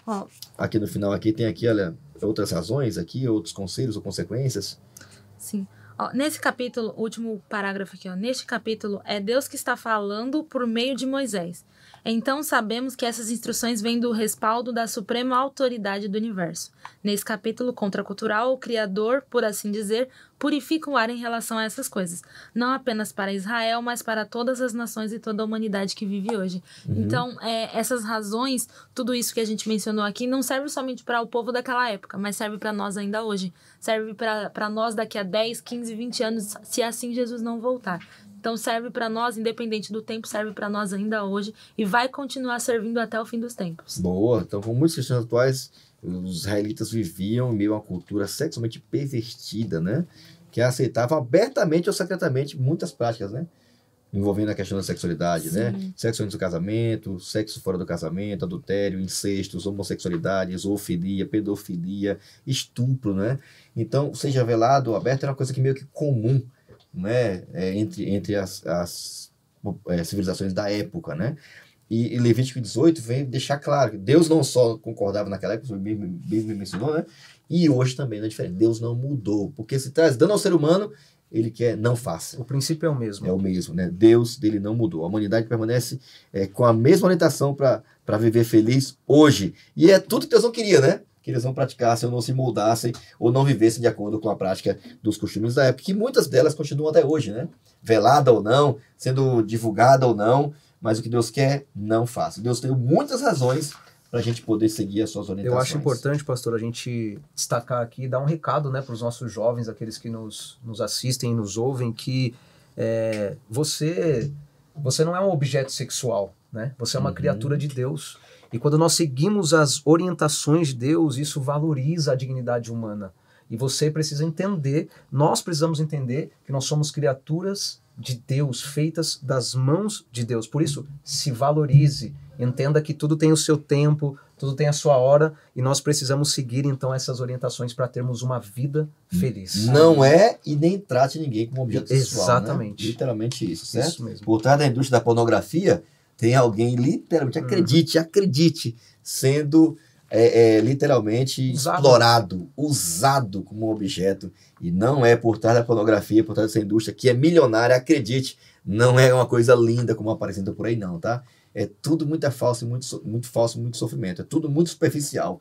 Ó, Aqui no final, aqui tem aqui, olha, outras razões aqui, outros conselhos ou consequências. sim. Ó, nesse capítulo, último parágrafo aqui, ó, neste capítulo é Deus que está falando por meio de Moisés. Então sabemos que essas instruções vêm do respaldo da suprema autoridade do universo. Nesse capítulo contracultural, o Criador, por assim dizer, purifica o ar em relação a essas coisas. Não apenas para Israel, mas para todas as nações e toda a humanidade que vive hoje. Então, essas razões, tudo isso que a gente mencionou aqui, não serve somente para o povo daquela época, mas serve para nós ainda hoje. Serve para nós daqui a 10, 15, 20 anos, se assim Jesus não voltar. Então serve para nós, independente do tempo, serve para nós ainda hoje e vai continuar servindo até o fim dos tempos. Boa. Então, como muitos cristãos atuais, os israelitas viviam em meio a uma cultura sexualmente pervertida, né? Que aceitavam abertamente ou secretamente muitas práticas, né? Envolvendo a questão da sexualidade, né? Sexo antes do casamento, sexo fora do casamento, adultério, incestos, homossexualidade, zoofilia, pedofilia, estupro, né? Então, seja velado ou aberto era uma coisa que meio que comum, né? Entre as civilizações da época, né? E Levítico 18 vem deixar claro que Deus não só concordava naquela época, como a Bíblia mencionou, né? E hoje também não é diferente. Deus não mudou, porque se traz dano ao ser humano, ele quer, não faça. O princípio é o mesmo. É o mesmo, né? Deus dele não mudou. A humanidade permanece com a mesma orientação para viver feliz hoje. E é tudo que Deus não queria, né? Que eles não praticassem ou não se moldassem ou não vivessem de acordo com a prática dos costumes da época, que muitas delas continuam até hoje, né? Velada ou não, sendo divulgada ou não, mas o que Deus quer, não faça. Deus tem muitas razões para a gente poder seguir as suas orientações. Eu acho importante, pastor, a gente destacar aqui, dar um recado, né, para os nossos jovens, aqueles que nos assistem e nos ouvem, que você Você não é um objeto sexual, né? Você é uma criatura de Deus. E quando nós seguimos as orientações de Deus, isso valoriza a dignidade humana. E você precisa entender, nós precisamos entender que nós somos criaturas de Deus, feitas das mãos de Deus. Por isso, se valorize, entenda que tudo tem o seu tempo, tudo tem a sua hora, e nós precisamos seguir, então, essas orientações para termos uma vida feliz. Não é e nem trate ninguém como objeto sexual. Exatamente. Né? Literalmente isso, certo? Isso mesmo. Por trás da indústria da pornografia, tem alguém literalmente, acredite, sendo literalmente explorado, usado como objeto. E não é por trás da pornografia, por trás dessa indústria que é milionária, acredite, não é uma coisa linda como aparecendo por aí não, tá? É tudo muito falso, muito falso, muito sofrimento. É tudo muito superficial.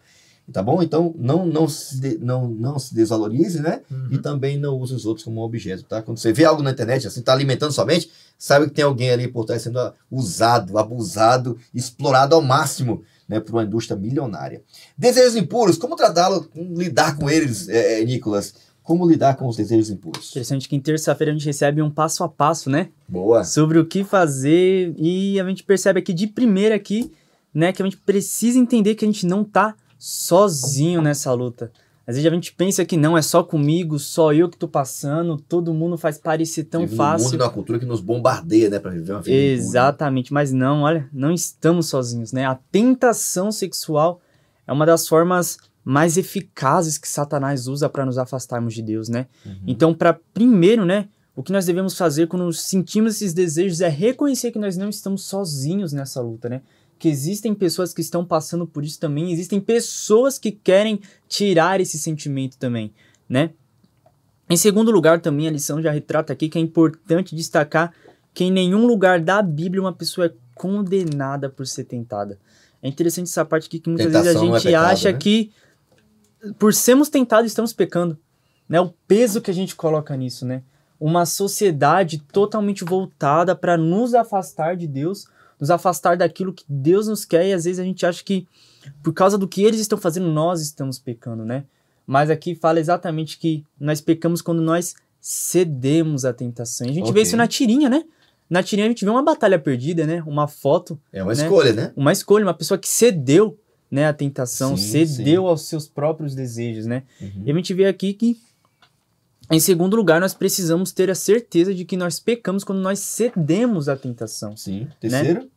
Tá bom? Então, não se desvalorize, né? E também não use os outros como objeto, tá? Quando você vê algo na internet, assim, tá alimentando sua mente, sabe que tem alguém ali por trás sendo usado, abusado, explorado ao máximo, né? Por uma indústria milionária. Desejos impuros, como tratá-lo, lidar com eles, Nicolas? Como lidar com os desejos impuros? Interessante que em terça-feira a gente recebe um passo a passo, né? Boa. Sobre o que fazer, e a gente percebe aqui de primeira aqui, né? Que a gente precisa entender que a gente não tá sozinho nessa luta. Às vezes a gente pensa que não, é só comigo, só eu que tô passando, todo mundo faz parecer tão fácil. No mundo, numa cultura que nos bombardeia, né, pra viver uma vida Exatamente, mas não, olha, não estamos sozinhos, né? A tentação sexual é uma das formas mais eficazes que Satanás usa para nos afastarmos de Deus, né? Então, para primeiro, né, o que nós devemos fazer quando sentimos esses desejos é reconhecer que nós não estamos sozinhos nessa luta, né? Que existem pessoas que estão passando por isso também, existem pessoas que querem tirar esse sentimento também, né? Em segundo lugar, também a lição já retrata aqui que é importante destacar que em nenhum lugar da Bíblia uma pessoa é condenada por ser tentada. É interessante essa parte aqui que muitas vezes a gente acha que por sermos tentados estamos pecando, né? O peso que a gente coloca nisso, né? Uma sociedade totalmente voltada para nos afastar de Deus, nos afastar daquilo que Deus nos quer, e às vezes a gente acha que por causa do que eles estão fazendo, nós estamos pecando, né? Mas aqui fala exatamente que nós pecamos quando nós cedemos à tentação. E a gente vê isso na tirinha, né? Na tirinha a gente vê uma batalha perdida, né? Uma foto. É uma escolha, né? Uma escolha, uma pessoa que cedeu, né, à tentação, cedeu aos seus próprios desejos, né? E a gente vê aqui que, em segundo lugar, nós precisamos ter a certeza de que nós pecamos quando nós cedemos à tentação. Sim. Terceiro? Né?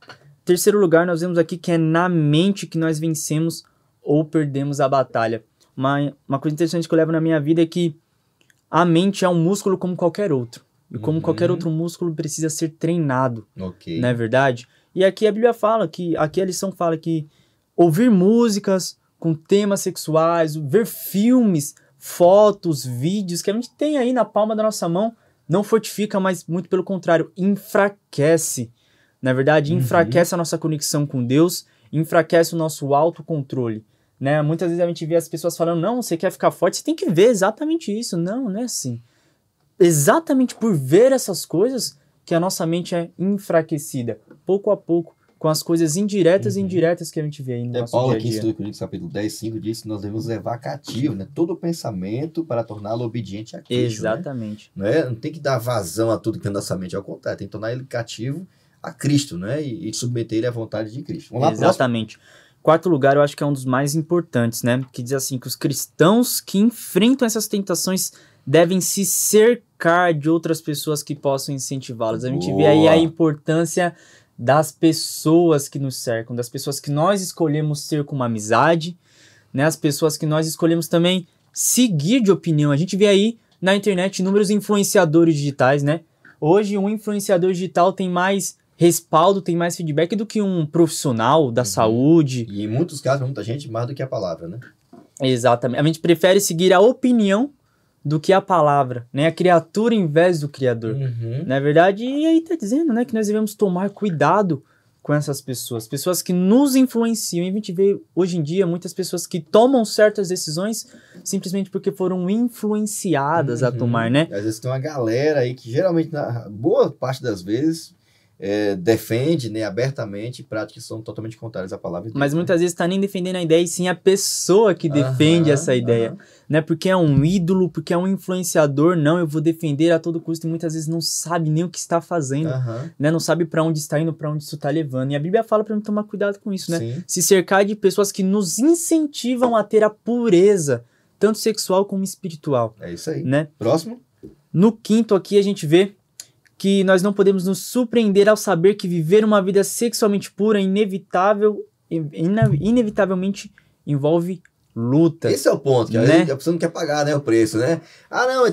Terceiro lugar, nós vemos aqui que é na mente que nós vencemos ou perdemos a batalha. Uma coisa interessante que eu levo na minha vida é que a mente é um músculo como qualquer outro. E como qualquer outro músculo precisa ser treinado. Não é verdade? E aqui a Bíblia fala que, aqui a lição fala que ouvir músicas com temas sexuais, ver filmes, fotos, vídeos que a gente tem aí na palma da nossa mão, não fortifica, mas muito pelo contrário, enfraquece. Na verdade, enfraquece a nossa conexão com Deus, enfraquece o nosso autocontrole. Né? Muitas vezes a gente vê as pessoas falando, não, você quer ficar forte, você tem que ver exatamente isso. Não, não é assim. Exatamente por ver essas coisas que a nossa mente é enfraquecida, pouco a pouco, com as coisas indiretas e indiretas que a gente vê aí no nosso Paulo dia a aqui em dia. 2 Coríntios capítulo 10, 5 diz que nós devemos levar cativo, né, todo o pensamento para torná-lo obediente a Cristo. Exatamente. Né? Não tem que dar vazão a tudo que tem na nossa mente, ao contrário, tem que tornar ele cativo a Cristo, né? E submeter ele à vontade de Cristo. Vamos lá, exatamente. Quarto lugar, eu acho que é um dos mais importantes, né? Que diz assim, que os cristãos que enfrentam essas tentações devem se cercar de outras pessoas que possam incentivá-los. A gente vê aí a importância das pessoas que nos cercam, das pessoas que nós escolhemos ter como amizade, né? As pessoas que nós escolhemos também seguir de opinião. A gente vê aí na internet inúmeros influenciadores digitais, né? Hoje um influenciador digital tem mais respaldo, tem mais feedback do que um profissional da saúde. E em muitos casos, muita gente, mais do que a palavra, né? Exatamente. A gente prefere seguir a opinião do que a palavra, né? A criatura em vez do Criador. Não é verdade? E aí tá dizendo, né, que nós devemos tomar cuidado com essas pessoas. Pessoas que nos influenciam. E a gente vê, hoje em dia, muitas pessoas que tomam certas decisões simplesmente porque foram influenciadas a tomar, né? Às vezes tem uma galera aí que, geralmente, na boa parte das vezes, defende, né, abertamente práticas que são totalmente contrárias à palavra de Deus. Mas muitas vezes tá nem defendendo a ideia, e sim a pessoa que defende essa ideia. Né? Porque é um ídolo, porque é um influenciador. Não, eu vou defender a todo custo. E muitas vezes não sabe nem o que está fazendo. Né? Não sabe para onde está indo, para onde isso está levando. E a Bíblia fala para tomar cuidado com isso, né? Sim. Se cercar de pessoas que nos incentivam a ter a pureza, tanto sexual como espiritual. É isso aí. Né? Próximo. No 5º aqui a gente vê que nós não podemos nos surpreender ao saber que viver uma vida sexualmente pura inevitavelmente envolve luta. Esse é o ponto, que né? a pessoa não quer pagar, né, o preço, né? Ah, não,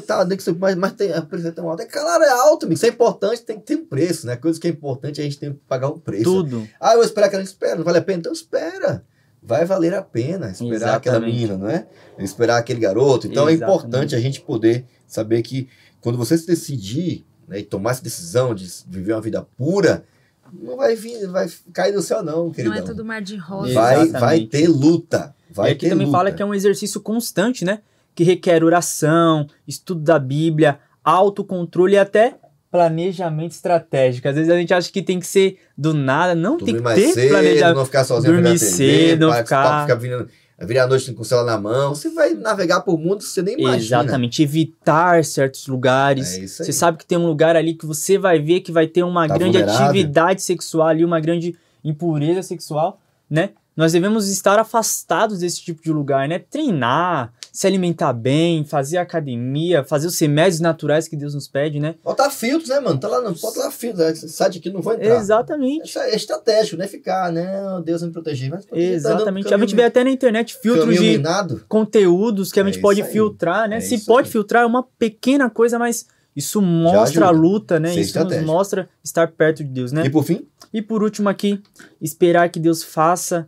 mas tem, a preço é tão alto. Claro, é alto, amigo. Isso é importante, tem que ter um preço, né? Coisa que é importante, a gente tem que pagar um preço. Tudo. Ah, eu vou esperar que ela espera, não vale a pena? Então espera. Vai valer a pena esperar Exatamente. aquela menina, não é? Esperar aquele garoto. Então é importante a gente poder saber que quando você se decidir, né, e tomar essa decisão de viver uma vida pura, não vai cair do céu não, queridão. Não é tudo mar de rosa. Vai ter luta. E aqui também fala que é um exercício constante, né? Que requer oração, estudo da Bíblia, autocontrole e até planejamento estratégico. Às vezes a gente acha que tem que ser do nada, não Dormir tem que mais ter cedo, planejamento. não ficar sozinho dormir na TV, cedo, não ficar virar a noite com o celular na mão. Você vai navegar por mundo que você nem imagina. Exatamente, evitar certos lugares. É isso aí. Você sabe que tem um lugar ali que você vai ver que vai ter uma grande vulnerável. atividade sexual ali, uma grande impureza sexual, né? Nós devemos estar afastados desse tipo de lugar, né? Treinar, se alimentar bem, fazer academia, fazer os remédios naturais que Deus nos pede, né? Botar filtros, né, mano? Tá lá, não bota lá filtros. Esse site aqui não vai entrar. Exatamente. É estratégico, né? Ficar, não, Deus vai me proteger. Mas exatamente. A gente vê até na internet filtros de conteúdos que a gente pode filtrar, né? Se pode filtrar, é uma pequena coisa, mas isso mostra a luta, né? Isso nos mostra estar perto de Deus, né? E por fim? E por último aqui, esperar que Deus faça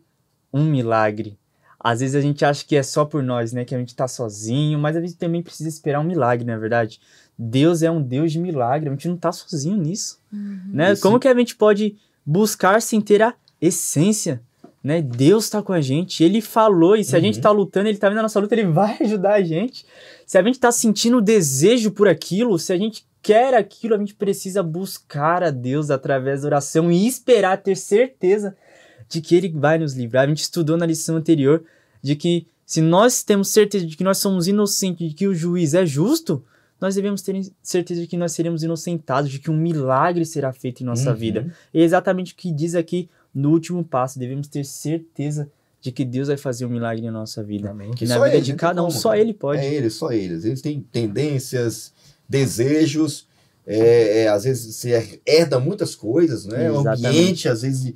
um milagre. Às vezes a gente acha que é só por nós, né? Que a gente tá sozinho, mas a gente também precisa esperar um milagre, na verdade. Deus é um Deus de milagre, a gente não tá sozinho nisso. Né? Como que a gente pode buscar sem ter a essência? Né? Deus tá com a gente, Ele falou, e se a gente tá lutando, Ele tá vendo a nossa luta, Ele vai ajudar a gente. Se a gente tá sentindo desejo por aquilo, se a gente quer aquilo, a gente precisa buscar a Deus através da oração e esperar, ter certeza de que Ele vai nos livrar. A gente estudou na lição anterior de que se nós temos certeza de que nós somos inocentes, de que o juiz é justo, nós devemos ter certeza de que nós seremos inocentados, de que um milagre será feito em nossa vida. E é exatamente o que diz aqui no último passo. Devemos ter certeza de que Deus vai fazer um milagre na nossa vida. Amém. Que na vida de cada um, só Ele pode. É Ele, só Ele. Eles têm tendências, desejos, às vezes você herda muitas coisas, né? O ambiente, às vezes,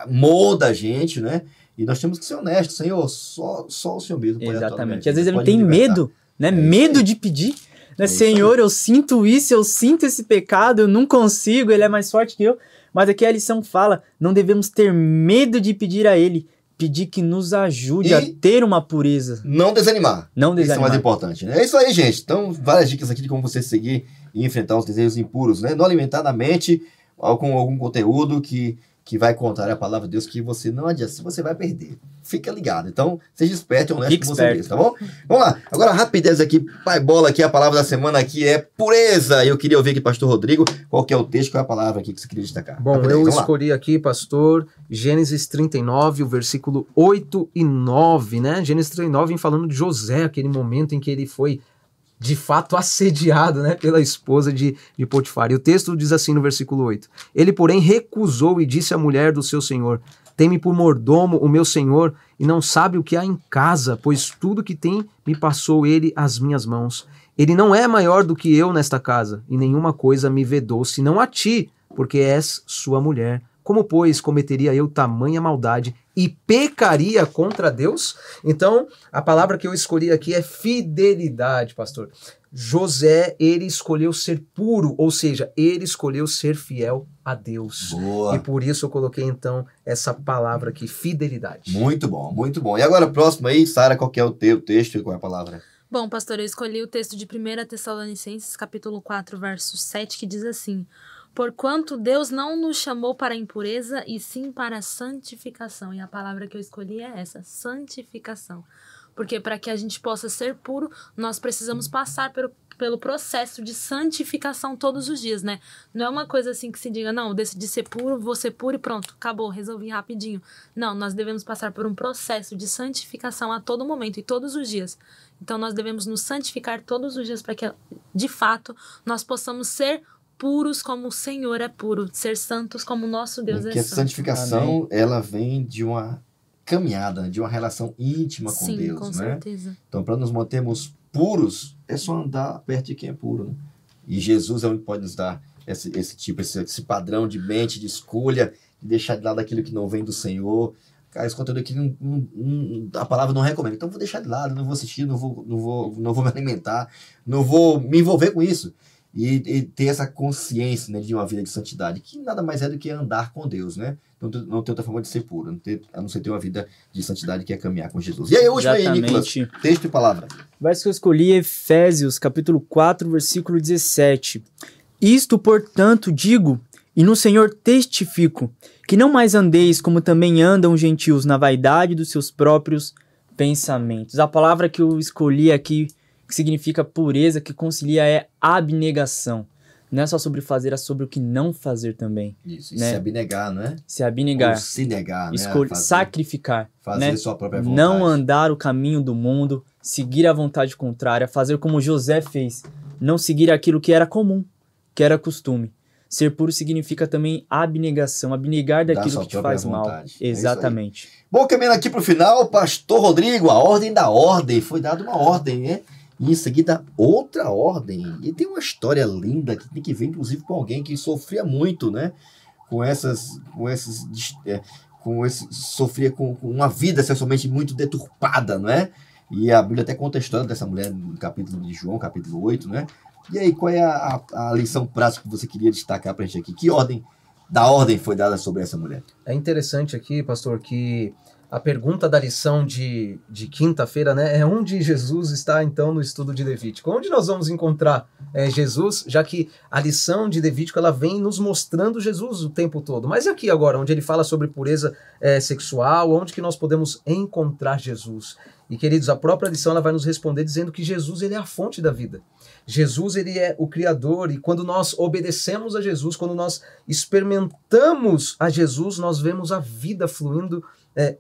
molda a gente, né? E nós temos que ser honestos, Senhor, só o Senhor mesmo pode atuar. Exatamente. Às vezes a gente tem medo, né? Medo de pedir. Né? Senhor, eu sinto isso, eu sinto esse pecado, eu não consigo, Ele é mais forte que eu. Mas aqui a lição fala, não devemos ter medo de pedir a Ele, pedir que nos ajude a ter uma pureza. Não desanimar. Não desanimar. Isso é o mais importante, né? É isso aí, gente. Então, várias dicas aqui de como você seguir e enfrentar os desejos impuros, né? Não alimentar na mente com algum conteúdo que vai contar a palavra de Deus, que você não adianta, você vai perder. Fica ligado. Então, seja esperto e honesto com você mesmo, tá bom? Vamos lá. Agora, rapidez aqui, pai bola aqui, a palavra da semana aqui é pureza. E eu queria ouvir aqui, pastor Rodrigo, qual que é o texto, qual é a palavra aqui que você queria destacar? Bom, rapidez, eu escolhi aqui, pastor, Gênesis 39, o versículo 8 e 9, né? Gênesis 39 vem falando de José, aquele momento em que ele foi de fato assediado, né, pela esposa de Potifar. E o texto diz assim no versículo 8: Ele, porém, recusou e disse à mulher do seu senhor: Tem-me por mordomo o meu senhor, e não sabe o que há em casa, pois tudo que tem me passou ele às minhas mãos. Ele não é maior do que eu nesta casa, e nenhuma coisa me vedou, senão a ti, porque és sua mulher. Como, pois, cometeria eu tamanha maldade e pecaria contra Deus? Então, a palavra que eu escolhi aqui é fidelidade, pastor. José, ele escolheu ser puro, ou seja, ele escolheu ser fiel a Deus. Boa. E por isso eu coloquei, então, essa palavra aqui, fidelidade. Muito bom, muito bom. E agora, próximo aí, Sara, qual que é o teu texto e qual é a palavra? Bom, pastor, eu escolhi o texto de 1 Tessalonicenses, capítulo 4, verso 7, que diz assim: Porquanto Deus não nos chamou para a impureza, e sim para a santificação. E a palavra que eu escolhi é essa, santificação. Porque para que a gente possa ser puro, nós precisamos passar pelo processo de santificação todos os dias, né? Não é uma coisa assim que se diga, não, eu decidi ser puro, vou ser puro e pronto, acabou, resolvi rapidinho. Não, nós devemos passar por um processo de santificação a todo momento e todos os dias. Então nós devemos nos santificar todos os dias para que, de fato, nós possamos ser puros como o Senhor é puro, ser santos como o nosso Deus Porque é a santo. santificação, ela vem de uma caminhada, né? De uma relação íntima com Sim, Deus, com né? certeza. Então, para nos mantermos puros, é só andar perto de quem é puro, né? E Jesus é o que pode nos dar esse padrão de mente, de escolha, de deixar de lado aquilo que não vem do Senhor. Cara, esse conteúdo aqui a palavra não recomenda. Então, vou deixar de lado, não vou assistir, não vou me alimentar, não vou me envolver com isso. E ter essa consciência, né, de uma vida de santidade, que nada mais é do que andar com Deus, né? Não tem outra forma de ser puro, a não ser ter uma vida de santidade que é caminhar com Jesus. E aí, hoje aí, Nicolas, texto e palavra. O verso que eu escolhi é Efésios, capítulo 4, versículo 17. Isto, portanto, digo, e no Senhor testifico, que não mais andeis como também andam os gentios na vaidade dos seus próprios pensamentos. A palavra que eu escolhi aqui, que significa pureza, que concilia, é abnegação. Não é só sobre fazer, é sobre o que não fazer também. Isso, né? Se abnegar, não é? Se abnegar. Ou se negar, né? Sacrificar. Fazer né? sua própria vontade. Não andar o caminho do mundo, seguir a vontade contrária, fazer como José fez. Não seguir aquilo que era comum, que era costume. Ser puro significa também abnegação, abnegar daquilo que te faz mal. Exatamente. Bom, caminhando aqui para o final, Pastor Rodrigo, a ordem da ordem. Foi dada uma ordem, né? E em seguida, outra ordem. E tem uma história linda que tem que ver, inclusive, com alguém que sofria muito, né? Sofria com uma vida sexualmente muito deturpada, não é? E a Bíblia até conta a história dessa mulher no capítulo de João, capítulo 8, né? E aí, qual é a lição prática que você queria destacar para a gente aqui? Que ordem foi dada sobre essa mulher? É interessante aqui, pastor, que a pergunta da lição de quinta-feira, né, é onde Jesus está, então, no estudo de Levítico. Onde nós vamos encontrar Jesus, já que a lição de Levítico ela vem nos mostrando Jesus o tempo todo. Mas aqui agora, onde ele fala sobre pureza sexual, onde que nós podemos encontrar Jesus? E, queridos, a própria lição ela vai nos responder dizendo que Jesus ele é a fonte da vida. Jesus ele é o Criador, e quando nós obedecemos a Jesus, quando nós experimentamos a Jesus, nós vemos a vida fluindo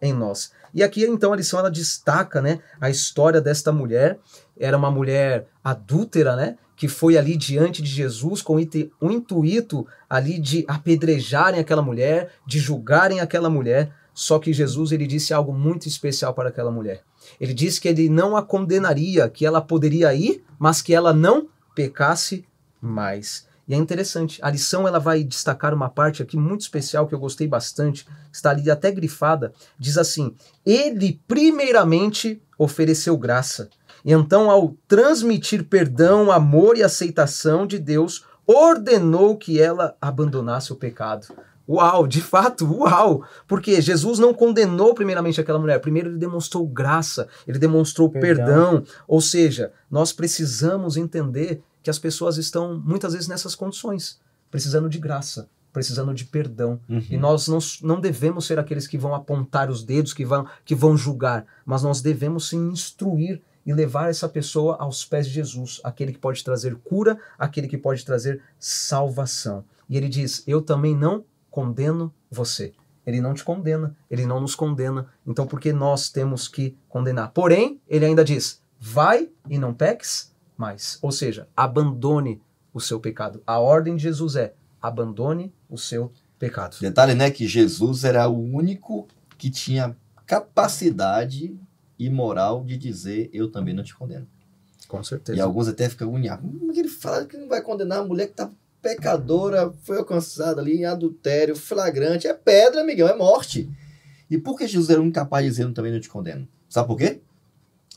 em nós. E aqui, então, a lição ela destaca, né, a história desta mulher. Era uma mulher adúltera, né, que foi ali diante de Jesus com o intuito ali de apedrejarem aquela mulher, de julgarem aquela mulher. Só que Jesus ele disse algo muito especial para aquela mulher. Ele disse que ele não a condenaria, que ela poderia ir, mas que ela não pecasse mais. E é interessante, a lição ela vai destacar uma parte aqui muito especial que eu gostei bastante, está ali até grifada, diz assim: ele primeiramente ofereceu graça, e então ao transmitir perdão, amor e aceitação de Deus, ordenou que ela abandonasse o pecado. Uau, de fato, uau! Porque Jesus não condenou primeiramente aquela mulher, primeiro ele demonstrou graça, ele demonstrou perdão. Ou seja, nós precisamos entender que as pessoas estão muitas vezes nessas condições, precisando de graça, precisando de perdão. E nós não devemos ser aqueles que vão apontar os dedos, que vão julgar, mas nós devemos sim instruir e levar essa pessoa aos pés de Jesus, aquele que pode trazer cura, aquele que pode trazer salvação. E ele diz, eu também não condeno você. Ele não te condena, ele não nos condena. Então, por que nós temos que condenar? Porém, ele ainda diz, vai e não peques mais. Ou seja, abandone o seu pecado. A ordem de Jesus é, abandone o seu pecado. Detalhe, né, que Jesus era o único que tinha capacidade e moral de dizer, eu também não te condeno. Com certeza. E alguns até ficam agoniados. Como é que ele fala que não vai condenar a mulher que está pecadora, foi alcançada ali em adultério, flagrante, é pedra, amigão, é morte. E por que Jesus era incapaz de dizer, eu também não te condeno? Sabe por quê?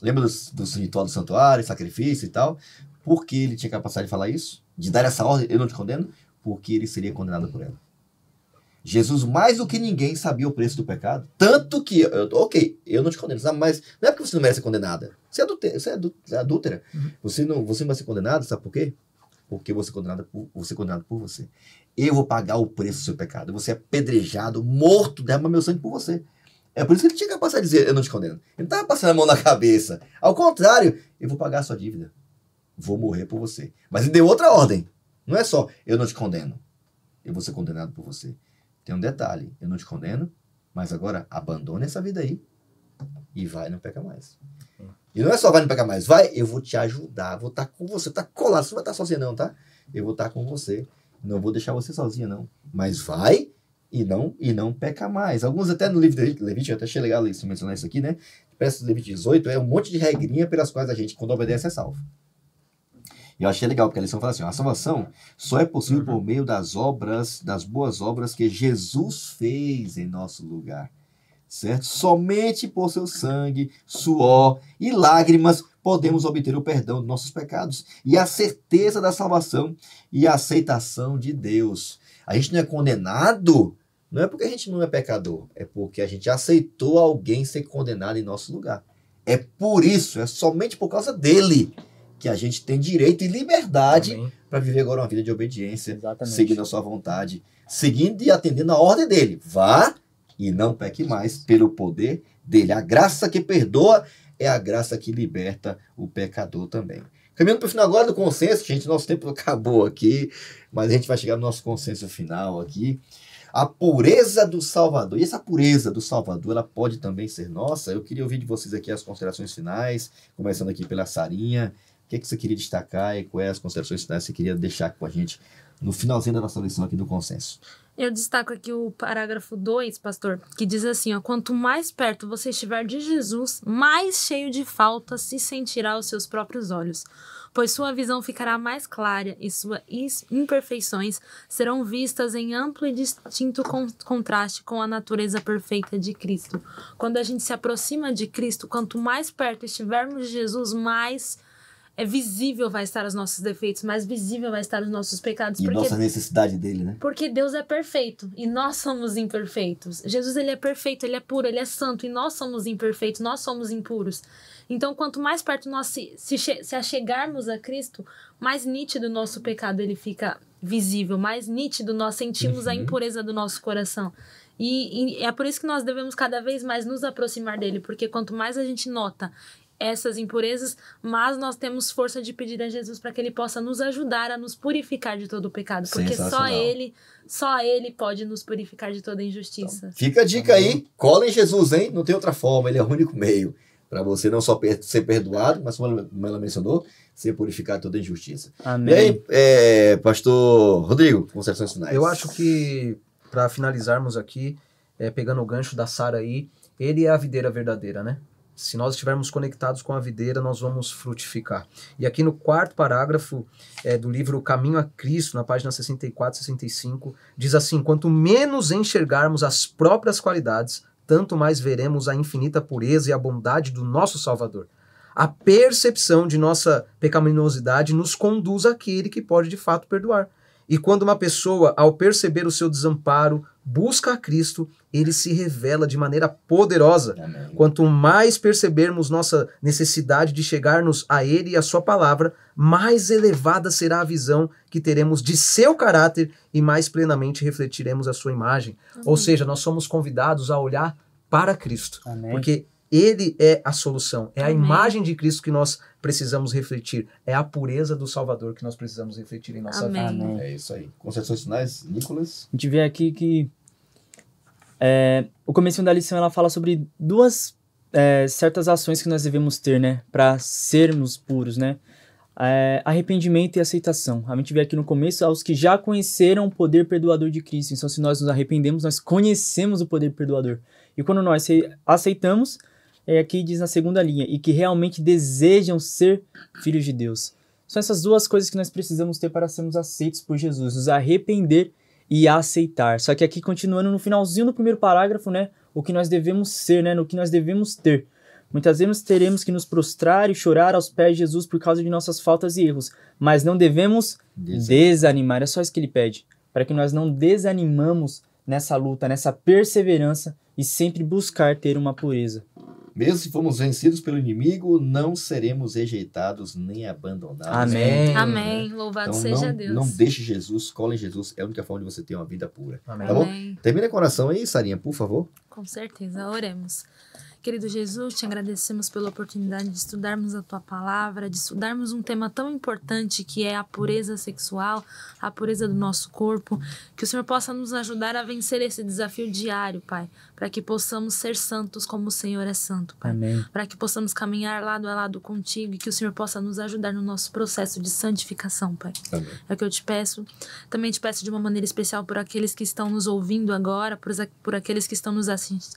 Lembra dos ritual do santuário, sacrifício e tal? Por que ele tinha capacidade de falar isso? De dar essa ordem, eu não te condeno? Porque ele seria condenado por ela. Jesus, mais do que ninguém, sabia o preço do pecado. Tanto que, eu não te condeno, sabe? Mas não é porque você não merece ser condenada. Você é adúltera. Você não vai ser condenada, sabe por quê? Porque você é condenado por você. Eu vou pagar o preço do seu pecado. Eu vou ser apedrejado, morto, derramar meu sangue por você. É por isso que ele tinha capacidade de dizer, eu não te condeno. Ele não estava passando a mão na cabeça. Ao contrário, eu vou pagar a sua dívida. vou morrer por você. Mas ele deu outra ordem. Não é só, eu não te condeno, eu vou ser condenado por você. Tem um detalhe, eu não te condeno, mas agora abandone essa vida aí e vai, não peca mais. E não é só vai, não peca mais, vai, eu vou te ajudar, vou estar com você, tá colado, você não vai estar sozinha não, tá? Eu vou estar com você, não vou deixar você sozinha não, mas vai e não peca mais. Alguns até no livro de Levítico, eu até achei legal isso, mencionar isso aqui, né? Parece Levítico 18, é um monte de regrinha pelas quais a gente, quando obedece, é salvo. E eu achei legal, porque a lição fala assim, a salvação só é possível por meio das obras, das boas obras que Jesus fez em nosso lugar, certo? Somente por seu sangue, suor e lágrimas podemos obter o perdão dos nossos pecados e a certeza da salvação e a aceitação de Deus. A gente não é condenado, não é porque a gente não é pecador, é porque a gente aceitou alguém ser condenado em nosso lugar. É por isso, é somente por causa dele que a gente tem direito e liberdade para viver agora uma vida de obediência, Exatamente. seguindo a sua vontade, seguindo e atendendo a ordem dele. Vá e não peque mais pelo poder dele. A graça que perdoa é a graça que liberta o pecador também. Caminhando para o final agora do consenso, gente, nosso tempo acabou aqui, mas a gente vai chegar no nosso consenso final aqui. A pureza do Salvador. E essa pureza do Salvador, ela pode também ser nossa. Eu queria ouvir de vocês aqui as considerações finais, começando aqui pela Sarinha. O que você queria destacar e quais as considerações finais que você queria deixar com a gente no finalzinho da nossa lição aqui do consenso? Eu destaco aqui o parágrafo 2, pastor, que diz assim, ó, quanto mais perto você estiver de Jesus, mais cheio de falta se sentirá aos seus próprios olhos, pois sua visão ficará mais clara e suas imperfeições serão vistas em amplo e distinto contraste com a natureza perfeita de Cristo. Quando a gente se aproxima de Cristo, quanto mais perto estivermos de Jesus, mais visível vai estar os nossos defeitos, mais visível vai estar os nossos pecados. E nossa necessidade dele, né? Porque Deus é perfeito e nós somos imperfeitos. Jesus, ele é perfeito, ele é puro, ele é santo e nós somos imperfeitos, nós somos impuros. Então, quanto mais perto nós se achegarmos a Cristo, mais nítido o nosso pecado ele fica visível, mais nítido nós sentimos a impureza do nosso coração. E é por isso que nós devemos cada vez mais nos aproximar dele, porque quanto mais a gente nota essas impurezas, mas nós temos força de pedir a Jesus para que ele possa nos ajudar a nos purificar de todo o pecado, porque só ele pode nos purificar de toda injustiça. Então, fica a dica aí, cola em Jesus, hein? Não tem outra forma, ele é o único meio para você não só ser perdoado, mas como ela mencionou, ser purificado de toda injustiça. Amém. E aí, pastor Rodrigo, considerações finais. Eu acho que, para finalizarmos aqui, pegando o gancho da Sara aí, ele é a videira verdadeira, né? Se nós estivermos conectados com a videira, nós vamos frutificar. E aqui no 4º parágrafo do livro Caminho a Cristo, na página 64 e 65, diz assim, quanto menos enxergarmos as próprias qualidades, tanto mais veremos a infinita pureza e a bondade do nosso Salvador. A percepção de nossa pecaminosidade nos conduz àquele que pode de fato perdoar. E quando uma pessoa, ao perceber o seu desamparo, busca a Cristo, ele se revela de maneira poderosa. Amém. Quanto mais percebermos nossa necessidade de chegar-nos a Ele e a sua palavra, mais elevada será a visão que teremos de seu caráter e mais plenamente refletiremos a sua imagem. Ou seja, nós somos convidados a olhar para Cristo. Amém. Porque Ele é a solução. É a Amém. imagem de Cristo que nós precisamos refletir. É a pureza do Salvador que nós precisamos refletir em nossa Amém. vida. Amém. É isso aí. Considerações finais, Nicolas? A gente vê aqui que o começo da lição ela fala sobre duas certas ações que nós devemos ter, né, para sermos puros, né? Arrependimento e aceitação. A gente vê aqui no começo aos que já conheceram o poder perdoador de Cristo. Então, se nós nos arrependemos, nós conhecemos o poder perdoador. E quando nós aceitamos, aqui diz na segunda linha, e que realmente desejam ser filhos de Deus. São essas duas coisas que nós precisamos ter para sermos aceitos por Jesus, nos arrepender e aceitar. Só que aqui, continuando no finalzinho do primeiro parágrafo, né, o que nós devemos ser, né, no que nós devemos ter. Muitas vezes teremos que nos prostrar e chorar aos pés de Jesus por causa de nossas faltas e erros, mas não devemos desanimar. É só isso que ele pede, para que nós não desanimamos nessa luta, nessa perseverança e sempre buscar ter uma pureza. Mesmo se formos vencidos pelo inimigo, não seremos rejeitados nem abandonados. Amém. Amém. Louvado Então, seja Deus. não deixe Jesus, cola em Jesus, é a única forma de você ter uma vida pura. Amém. Tá bom? Amém. Termina com a oração aí, Sarinha, por favor. Com certeza, oremos. Querido Jesus, te agradecemos pela oportunidade de estudarmos a tua palavra, de estudarmos um tema tão importante que é a pureza sexual, a pureza do nosso corpo. Que o Senhor possa nos ajudar a vencer esse desafio diário, Pai, para que possamos ser santos como o Senhor é santo, Pai. Amém. Para que possamos caminhar lado a lado contigo e que o Senhor possa nos ajudar no nosso processo de santificação, Pai. Amém. É o que eu te peço. Também te peço de uma maneira especial por aqueles que estão nos ouvindo agora, por aqueles que estão nos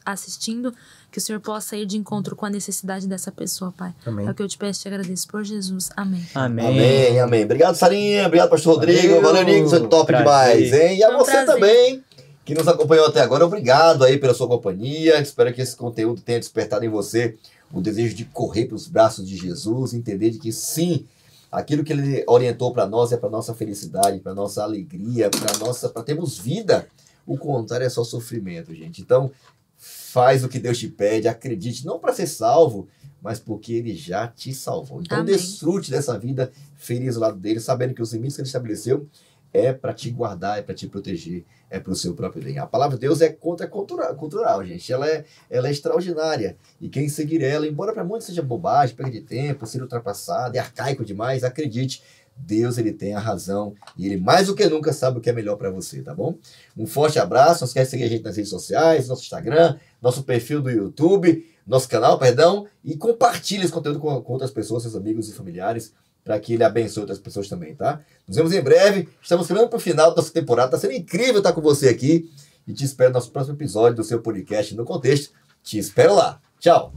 assistindo, que o Senhor possa ir de encontro com a necessidade dessa pessoa, Pai. Amém. É o que eu te peço e te agradeço por Jesus. Amém. Amém. Amém, amém. Obrigado, Sarinha. Obrigado, pastor Rodrigo. Valeu, Nico. Você é top Prazer. demais, hein? E a Foi um você prazer. também, que nos acompanhou até agora. Obrigado aí pela sua companhia. Espero que esse conteúdo tenha despertado em você o desejo de correr para os braços de Jesus, entender de que sim, aquilo que ele orientou para nós é para nossa felicidade, para nossa alegria, para termos vida. O contrário é só sofrimento, gente. Então, faz o que Deus te pede, acredite, não para ser salvo, mas porque ele já te salvou. Então, Amém. desfrute dessa vida feliz ao lado dele, sabendo que os limites que ele estabeleceu é para te guardar, é para te proteger, é para o seu próprio bem. A palavra de Deus é contracultural, gente. Ela é extraordinária. E quem seguir ela, embora para muitos seja bobagem, perda de tempo, ser ultrapassado, é arcaico demais, acredite, Deus ele tem a razão e ele mais do que nunca sabe o que é melhor para você, tá bom? Um forte abraço, não esquece de seguir a gente nas redes sociais, nosso Instagram, nosso perfil do YouTube, nosso canal, perdão, e compartilhe esse conteúdo com outras pessoas, seus amigos e familiares, para que ele abençoe outras pessoas também, tá? Nos vemos em breve, estamos caminhando para o final da nossa temporada, tá sendo incrível estar com você aqui e te espero no nosso próximo episódio do seu podcast No Contexto. Te espero lá. Tchau!